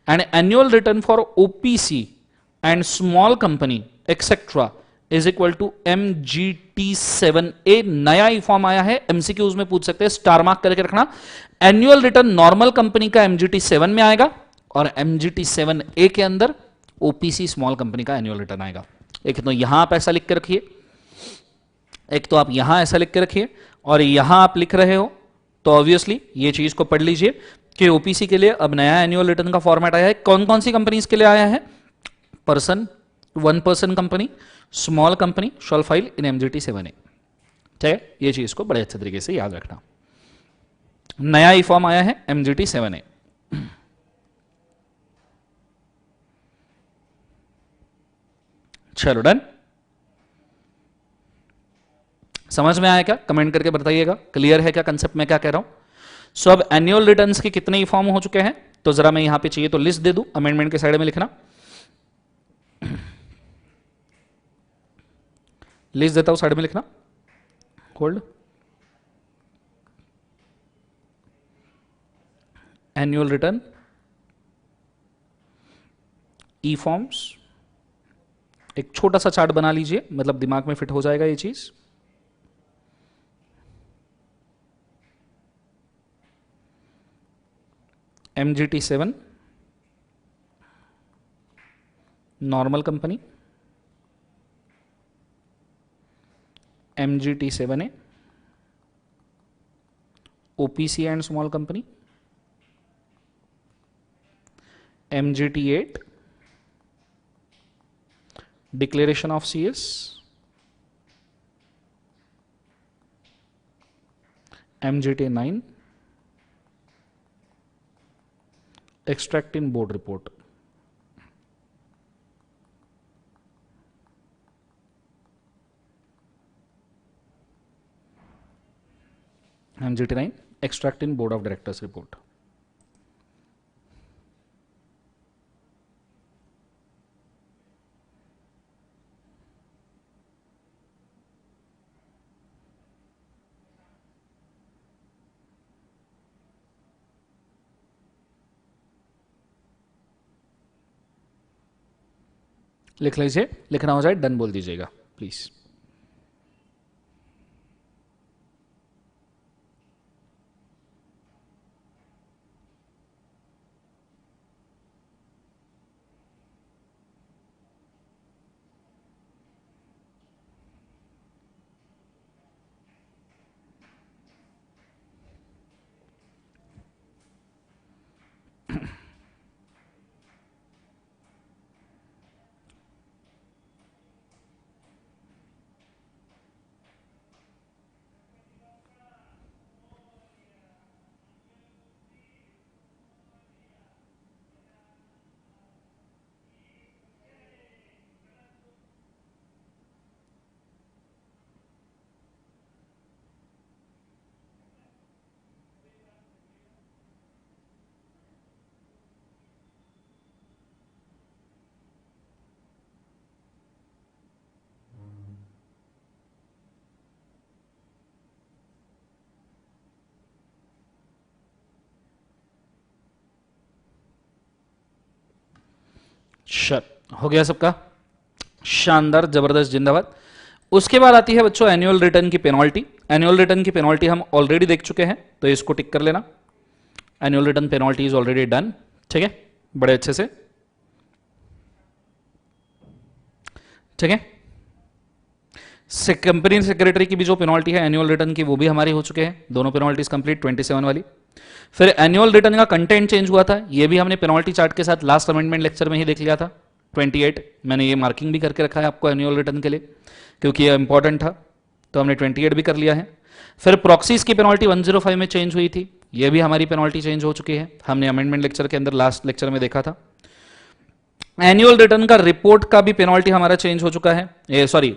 and annual return for OPC and small company etc is equal to MGT7A। नया ई फॉर्म आया है, एमसीक्यूज में पूछ सकते हैं, स्टार मार्क करके रखना। एनुअल रिटर्न नॉर्मल कंपनी का MGT7 में आएगा और MGT7A के अंदर OPC स्मॉल कंपनी का एनुअल रिटर्न आएगा। एक तो यहां आप ऐसा लिख के रखिए, एक तो आप यहां ऐसा लिख के रखिए, और यहां आप लिख रहे हो तो ऑब्वियसली ये चीज को पढ़ लीजिए कि ओपीसी के लिए अब नया एनुअल रिटर्न का फॉर्मेट आया है। कौन कौन सी कंपनीज के लिए आया है? Person, one person company, small company shawl file in MGT 7A, ठीक है, ये चीज को बड़े अच्छे तरीके से याद रखना। नया ई फॉर्म आया है एमजीटी 7A। चलो डन, समझ में आया क्या? कमेंट करके बताइएगा, क्लियर है क्या कंसेप्ट में क्या कह रहा हूं? सो अब एनुअल रिटर्न्स के कितने फॉर्म हो चुके हैं, तो जरा मैं यहां पे चाहिए तो लिस्ट दे दूं, अमेंडमेंट के साइड में लिखना, लिस्ट देता हूं, साइड में लिखना, होल्ड, एनुअल रिटर्न ई फॉर्म्स, एक छोटा सा चार्ट बना लीजिए, मतलब दिमाग में फिट हो जाएगा ये चीज। MGT7 normal company, MGT7A OPC and small company, MGT8 declaration of CS, MGT9 extract in board report, MGT9 extract in board of directors report। लिख लीजिए, लिखना हो जाए डन बोल दीजिएगा प्लीज। शर हो गया सबका, शानदार, जबरदस्त, जिंदाबाद। उसके बाद आती है बच्चों एनुअल रिटर्न की पेनल्टी। एनुअल रिटर्न की पेनल्टी हम ऑलरेडी देख चुके हैं, तो इसको टिक कर लेना। Annual return penalty is already done, ठीक है, बड़े अच्छे से, ठीक है। कंपनी सेक्रेटरी की भी जो पेनल्टी है एनुअल रिटर्न की, वो भी हमारी हो चुके हैं, दोनों पेनल्टीज कंप्लीट 27 वाली। फिर एनुअल रिटर्न का कंटेंट चेंज हुआ था, ये भी हमने पेनल्टी चार्ट के साथ लास्ट अमेंडमेंट लेक्चर में ही देख लिया था, 28। मैंने ये मार्किंग भी करके रखा है आपको एनुअल रिटर्न के लिए, क्योंकि ये इंपॉर्टेंट था, तो हमने 28 भी कर लिया है। फिर प्रॉक्सीज की पेनल्टी 105 में चेंज हुई थी, ये भी हमारी पेनल्टी चेंज हो चुकी है, हमने अमेंडमेंट लेक्चर के अंदर लास्ट लेक्चर में देखा था। एनुअल रिटर्न का रिपोर्ट का भी पेनल्टी हमारा चेंज हो चुका है, सॉरी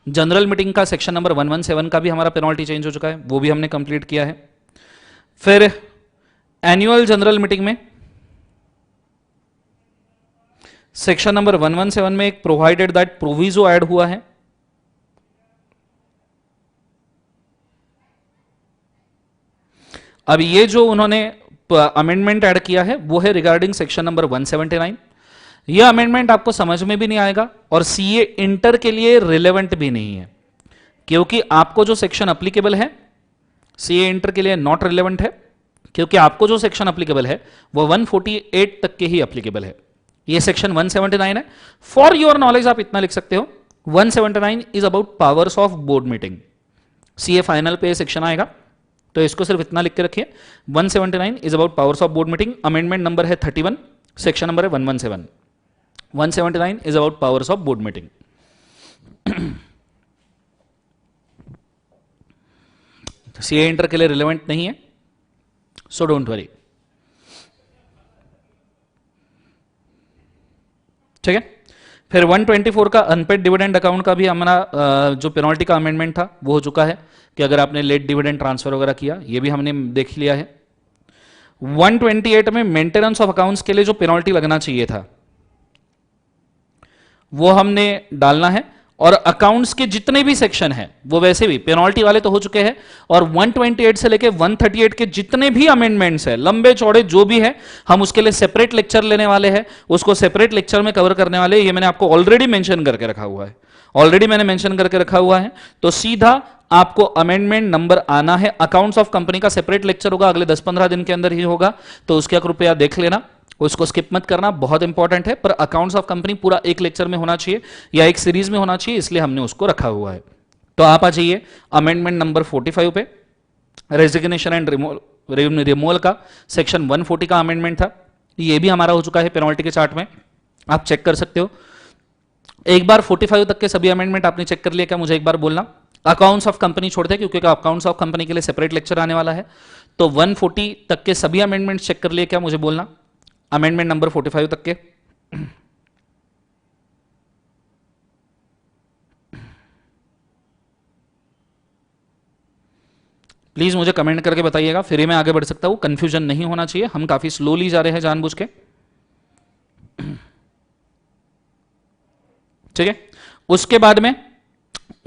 जनरल मीटिंग का सेक्शन नंबर 117 का भी हमारा पेनल्टी चेंज हो चुका है, वो भी हमने कंप्लीट किया है। फिर एनुअल जनरल मीटिंग में सेक्शन नंबर 117 में एक प्रोवाइडेड दैट प्रोविजो ऐड हुआ है, अब ये जो उन्होंने अमेंडमेंट ऐड किया है वो है रिगार्डिंग सेक्शन नंबर 179। यह अमेंडमेंट आपको समझ में भी नहीं आएगा और सीए इंटर के लिए रिलेवेंट भी नहीं है, क्योंकि आपको जो सेक्शन अप्लीकेबल है सीए इंटर के लिए नॉट रिलेवेंट है, क्योंकि आपको जो सेक्शन अप्लीकेबल है वो 148 तक के ही अप्लीकेबल है, ये सेक्शन 179 है। फॉर योर नॉलेज आप इतना लिख सकते हो, 179 is about powers of board meeting, CA final पे सेक्शन आएगा, तो इसको सिर्फ इतना लिख के रखिए, 179 is about powers of board meeting. Amendment number है 31, सेक्शन नंबर है 117, 179 is about powers of board meeting. CA inter के लिए रिलेवेंट नहीं है, सो डोंट वरी, ठीक है। फिर 124 का अनपेड डिविडेंड अकाउंट का भी हमारा जो पेनल्टी का अमेंडमेंट था वो हो चुका है, कि अगर आपने लेट डिविडेंड ट्रांसफर वगैरह किया, ये भी हमने देख लिया है। 128 में मेंटेनेंस ऑफ अकाउंट्स के लिए जो पेनल्टी लगना चाहिए था वो हमने डालना है, और अकाउंट्स के जितने भी सेक्शन हैं वो वैसे भी पेनल्टी वाले तो हो चुके हैं, और 128 से लेके 138 के जितने भी अमेंडमेंट्स हैं लंबे चौड़े जो भी है, हम उसके लिए सेपरेट लेक्चर लेने वाले हैं, उसको सेपरेट लेक्चर में कवर करने वाले, ये मैंने आपको ऑलरेडी मेंशन करके रखा हुआ है, ऑलरेडी मैंने मेंशन करके रखा हुआ है। तो सीधा आपको अमेंडमेंट नंबर आना है, अकाउंट्स ऑफ कंपनी का सेपरेट लेक्चर होगा, अगले 10-15 दिन के अंदर ही होगा, तो उसका कृपया देख लेना, उसको स्किप मत करना, बहुत इंपॉर्टेंट है। पर अकाउंट्स ऑफ कंपनी पूरा एक लेक्चर में होना चाहिए या एक सीरीज में होना चाहिए, इसलिए हमने उसको रखा हुआ है। तो आप आ जाइए अमेंडमेंट नंबर 45 पे, रेजिग्नेशन एंड रिमूवल का सेक्शन 140 का अमेंडमेंट था, ये भी हमारा हो चुका है पेनल्टी के चार्ट में, आप चेक कर सकते हो। एक बार 45 तक के सभी अमेंडमेंट आपने चेक कर लिया क्या, मुझे एक बार बोलना। अकाउंट्स ऑफ कंपनी छोड़ दे, क्योंकि अकाउंट्स ऑफ कंपनी के लिए सेपरेट लेक्चर आने वाला है, तो 140 तक के सभी अमेंडमेंट चेक कर लिए क्या, मुझे बोलना, अमेंडमेंट नंबर 45 तक के। प्लीज मुझे कमेंट करके बताइएगा, फिर ही मैं आगे बढ़ सकता हूं, कंफ्यूजन नहीं होना चाहिए, हम काफी स्लोली जा रहे हैं जानबूझ के, ठीक है। उसके बाद में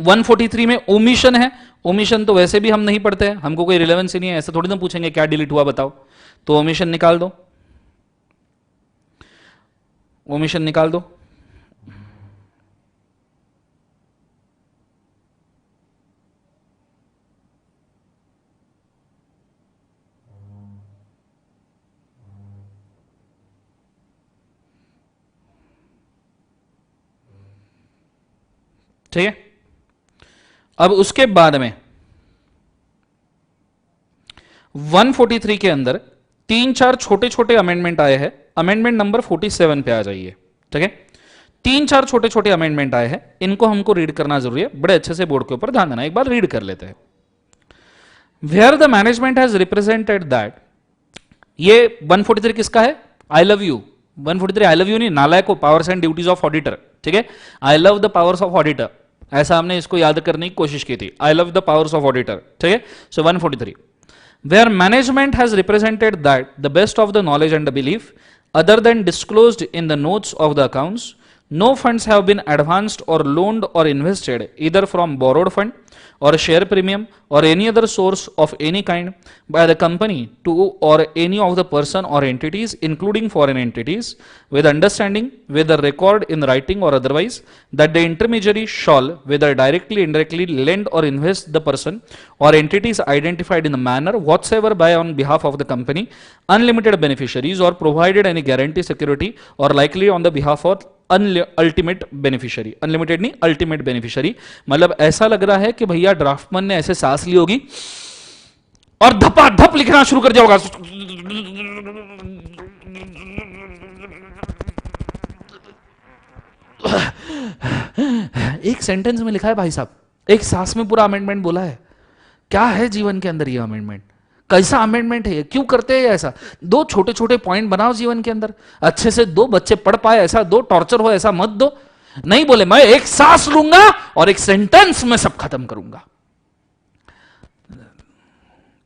143 में ओमिशन है, ओमिशन तो वैसे भी हम नहीं पढ़ते हैं, हमको कोई रिलेवेंस ही नहीं है, ऐसा थोड़ी ना पूछेंगे क्या डिलीट हुआ बताओ, तो ओमिशन निकाल दो, ओमिशन निकाल दो। ठीक है। अब उसके बाद में 143 के अंदर तीन चार छोटे छोटे अमेंडमेंट आए हैं। अमेंडमेंट नंबर 47 पे आ जाइए। ठीक है, तीन चार छोटे छोटे अमेंडमेंट आए हैं, इनको हमको रीड करना जरूरी है, बड़े अच्छे से बोर्ड के ऊपर ध्यान देना। एक बार रीड कर लेते हैं। Where the management has represented that, ये 143 किसका है? I love you 143, I love you नहीं, नालायक को, powers and duties of auditor. ठीक है, I love the powers of auditor, ऐसा हमने इसको याद करने की कोशिश की थी। I love the powers of auditor. ठीक है, so 143, where management has represented that the best of the knowledge and the belief other than disclosed in the notes of the accounts, no funds have been advanced or loaned or invested either from borrowed fund or share premium or any other source of any kind by the company to or any of the person or entities including foreign entities, with understanding whether record in writing or otherwise that the intermediary shall whether directly indirectly lend or invest the person or entities identified in the manner whatsoever by on behalf of the company unlimited beneficiaries or provided any guarantee security or likely on the behalf of ultimate beneficiary. Unlimited नहीं, ultimate beneficiary. मतलब ऐसा लग रहा है कि भैया draughtsman ने ऐसे सांस ली होगी और धपाधप लिखना शुरू कर दिया होगा। एक सेंटेंस में लिखा है भाई साहब, एक सांस में पूरा अमेंडमेंट बोला है। क्या है जीवन के अंदर ये अमेंडमेंट? कैसा अमेंडमेंट है ये? क्यों करते हैं ऐसा? दो छोटे छोटे पॉइंट बनाओ जीवन के अंदर, अच्छे से दो बच्चे पढ़ पाए ऐसा दो, टॉर्चर हो ऐसा मत दो। नहीं बोले मैं एक सांस लूंगा और एक सेंटेंस में सब खत्म करूंगा।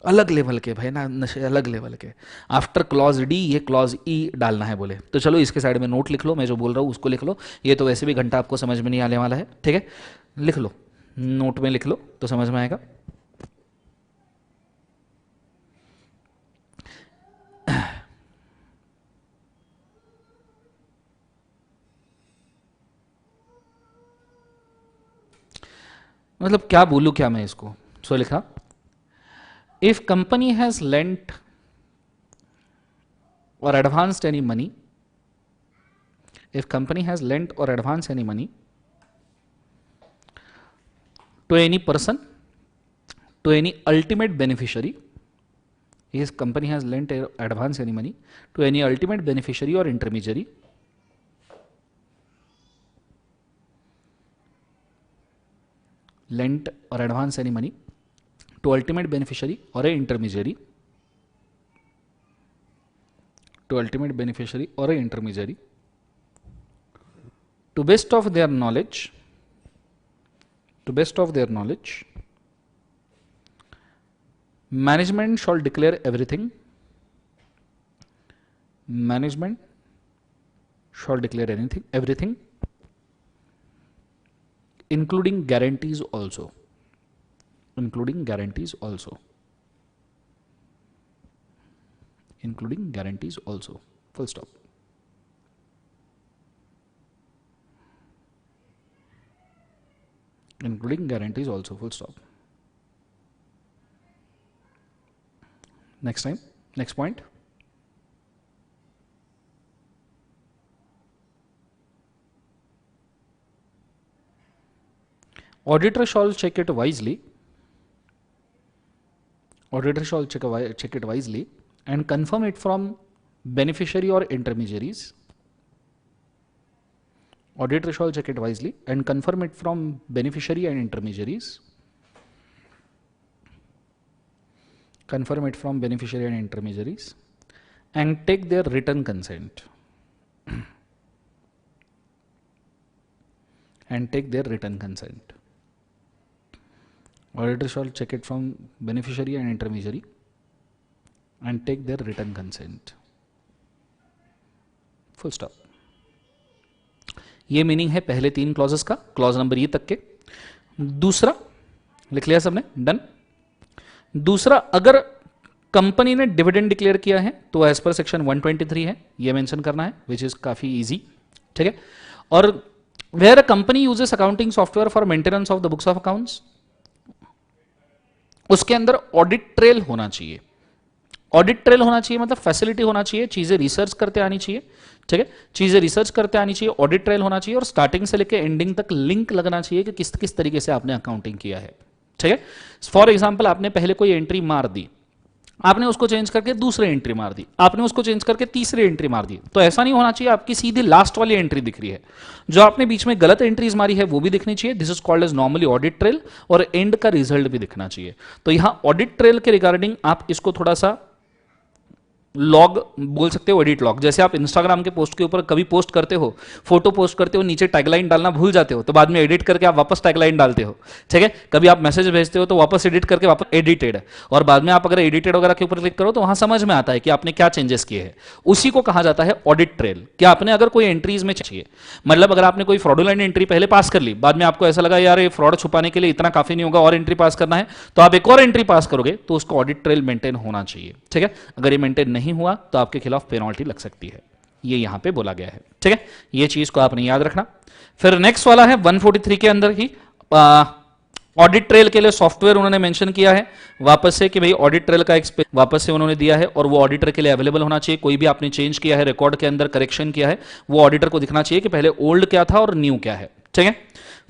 अलग लेवल के भाई ना नशे, अलग लेवल के। आफ्टर क्लॉज डी ये क्लॉज ई डालना है बोले। तो चलो इसके साइड में नोट लिख लो, मैं जो बोल रहा हूं उसको लिख लो। ये तो वैसे भी घंटा आपको समझ में नहीं आने वाला है। ठीक है, लिख लो, नोट में लिख लो तो समझ में आएगा। मतलब क्या बोलूं क्या मैं इसको। सो लिखा, इफ कंपनी हैज लेंट और advanced any money, if company has lent और advance any money to any person, to any ultimate beneficiary, if company has lent advance any money to any ultimate beneficiary और intermediary, lent or advance any money to ultimate beneficiary or a intermediary, to ultimate beneficiary or a intermediary, to best of their knowledge, to best of their knowledge, management shall declare everything, management shall declare anything, everything, including guarantees also, including guarantees also, including guarantees also, full stop. Including guarantees also, full stop. Next time, next point. Auditor shall check it wisely. Auditor shall check it wisely and confirm it from beneficiary or intermediaries. Auditor shall check it wisely and confirm it from beneficiary and intermediaries. Confirm it from beneficiary and intermediaries and take their written consent. And take their written consent. Auditor shall check it from beneficiary and intermediary and take their written consent. Full stop. ये meaning है पहले तीन clauses का, clause number ई तक के। दूसरा लिख लिया सबने, डन। दूसरा, अगर कंपनी ने डिविडेंड डिक्लेयर किया है तो एज पर सेक्शन 123 है, ये मेंशन करना है, विच इज काफी इजी। ठीक है, और where a company uses accounting software for maintenance of the books of accounts, उसके अंदर ऑडिट ट्रेल होना चाहिए। ऑडिट ट्रेल होना चाहिए मतलब फैसिलिटी होना चाहिए, चीजें रिसर्च करते आनी चाहिए, ठीक है, चीजें रिसर्च करते आनी चाहिए, ऑडिट ट्रेल होना चाहिए और स्टार्टिंग से लेकर एंडिंग तक लिंक लगना चाहिए कि किस किस तरीके से आपने अकाउंटिंग किया है, ठीक है। फॉर एग्जाम्पल आपने पहले कोई एंट्री मार दी, आपने उसको चेंज करके दूसरे एंट्री मार दी, आपने उसको चेंज करके तीसरे एंट्री मार दी, तो ऐसा नहीं होना चाहिए आपकी सीधी लास्ट वाली एंट्री दिख रही है, जो आपने बीच में गलत एंट्रीज मारी है वो भी दिखनी चाहिए। This is called as normally audit trail, और एंड का रिजल्ट भी दिखना चाहिए। तो यहां ऑडिट ट्रेल के रिगार्डिंग आप इसको थोड़ा सा लॉग बोल सकते हो, एडिट लॉग। जैसे आप इंस्टाग्राम के पोस्ट के ऊपर कभी पोस्ट करते हो, फोटो पोस्ट करते हो, नीचे टैगलाइन डालना भूल जाते हो, तो बाद में एडिट करके आप वापस टैगलाइन डालते हो, ठीक है। कभी आप मैसेज भेजते हो तो वापस एडिट करके वापस एडिटेड, और बाद में आप अगर एडिटेड वगैरह के ऊपर क्लिक करो तो वहां समझ में आता है कि आपने क्या चेंजेस किए हैं। उसी को कहा जाता है ऑडिट ट्रेल। क्या आपने अगर कोई एंट्रीज में चाहिए, मतलब अगर आपने कोई फ्रॉडुलेंट एंट्री पहले पास कर ली, बाद में आपको ऐसा लगा यार ये फ्रॉड छुपाने के लिए इतना काफी नहीं होगा और एंट्री पास करना है, तो आप एक और एंट्री पास करोगे, तो उसको ऑडिट ट्रेल मेंटेन होना चाहिए, ठीक है। अगर ये मेंटेन नहीं हुआ तो आपके खिलाफ पेनल्टी लग सकती है, ये यहां पे बोला गया है, ठीक है। ये चीज को आपने याद रखना। फिर नेक्स्ट वाला है 143 के अंदर ही ऑडिट ट्रेल के लिए सॉफ्टवेयर उन्होंने मेंशन किया है वापस से कि भाई ऑडिट ट्रेल का एक वापस से उन्होंने दिया है, और वो ऑडिटर के लिए अवेलेबल होना चाहिए। कोई भी आपने चेंज किया है, रिकॉर्ड के अंदर करेक्शन किया है, वो ऑडिटर को दिखना चाहिए कि पहले ओल्ड क्या था और न्यू क्या है, ठीक है।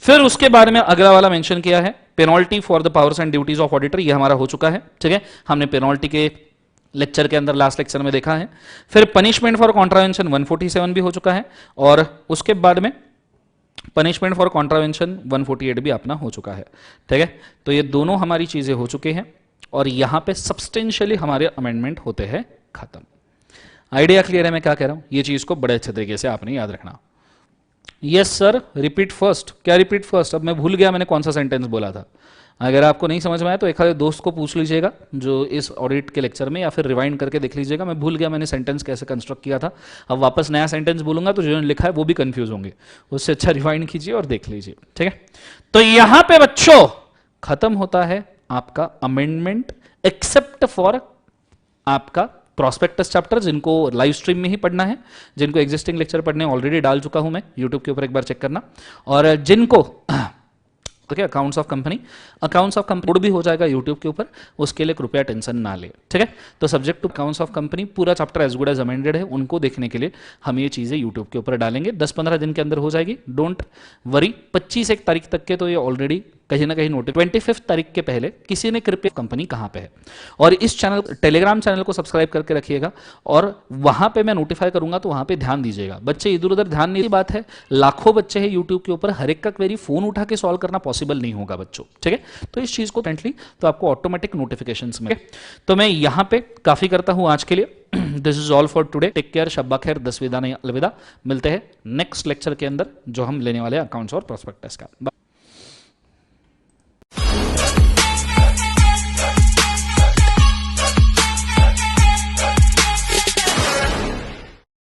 फिर उसके बारे में अगला वाला मेंशन किया है penalty for the powers and duties of auditor, ये हमारा हो चुका है, ठीक है। हमने पेनल्टी के लेक्चर के अंदर लास्ट लेक्चर में देखा है। फिर पनिशमेंट फॉर कॉन्ट्रावेंशन 147 भी हो चुका है, और उसके बाद में पनिशमेंट फॉर कॉन्ट्रावेंशन 148 भी अपना हो चुका है, ठीक है। तो ये दोनों हमारी चीजें हो चुके हैं, और यहां पे सब्सटेंशियली हमारे अमेंडमेंट होते हैं खत्म। आइडिया क्लियर है मैं क्या कह रहा हूं? ये चीज को बड़े अच्छे तरीके से आपने याद रखना। Yes sir, repeat first. क्या रिपीट फर्स्ट? अब मैं भूल गया मैंने कौन सा सेंटेंस बोला था। अगर आपको नहीं समझ में आया तो एक आधे दोस्त को पूछ लीजिएगा जो इस ऑडिट के लेक्चर में, या फिर रिवाइंड करके देख लीजिएगा। मैं भूल गया मैंने सेंटेंस कैसे कंस्ट्रक्ट किया था। अब वापस नया सेंटेंस बोलूंगा तो जो लिखा है वो भी कंफ्यूज होंगे, उससे अच्छा रिवाइंड कीजिए और देख लीजिए, ठीक है। तो यहां पे बच्चों खत्म होता है आपका अमेंडमेंट, एक्सेप्ट फॉर आपका प्रोस्पेक्टस चैप्टर, जिनको लाइव स्ट्रीम में ही पढ़ना है, जिनको एग्जिस्टिंग लेक्चर पढ़ने ऑलरेडी डाल चुका हूं मैं यूट्यूब के ऊपर, एक बार चेक करना। और जिनको अकाउंट्स ऑफ कंपनी कोड भी हो जाएगा यूट्यूब के ऊपर, उसके लिए कृपया टेंशन ना ले, ठीक है। तो subject to accounts of company पूरा chapter as good as amended है, उनको देखने के लिए हम ये चीजें यूट्यूब के ऊपर डालेंगे। 10-15 दिन के अंदर हो जाएगी, डोंट वरी। 25 तारीख तक के तो ये ऑलरेडी कहीं ना कहीं नोटिस, 25 तारीख के पहले किसी ने कृपया कंपनी कहां पे है, और इस चैनल टेलीग्राम चैनल को सब्सक्राइब करके रखिएगा, और वहां पे मैं नोटिफाई करूंगा तो वहां पे ध्यान दीजिएगा। बच्चे इधर उधर ध्यान नहीं, बात है लाखों बच्चे हैं यूट्यूब के ऊपर, हर एक का क्वेरी फोन उठा के सॉल्व करना पॉसिबल नहीं होगा बच्चों, ठीक है। तो इस चीज को फ्रेंडली तो आपको ऑटोमेटिक नोटिफिकेशंस में, तो मैं यहां पे काफी करता हूं आज के लिए। This is all for today, take care, शब्बा खैर, 10 विदा नहीं अलविदा। मिलते हैं नेक्स्ट लेक्चर के अंदर जो हम लेने वाले हैं अकाउंट्स और प्रोस्पेक्टस का।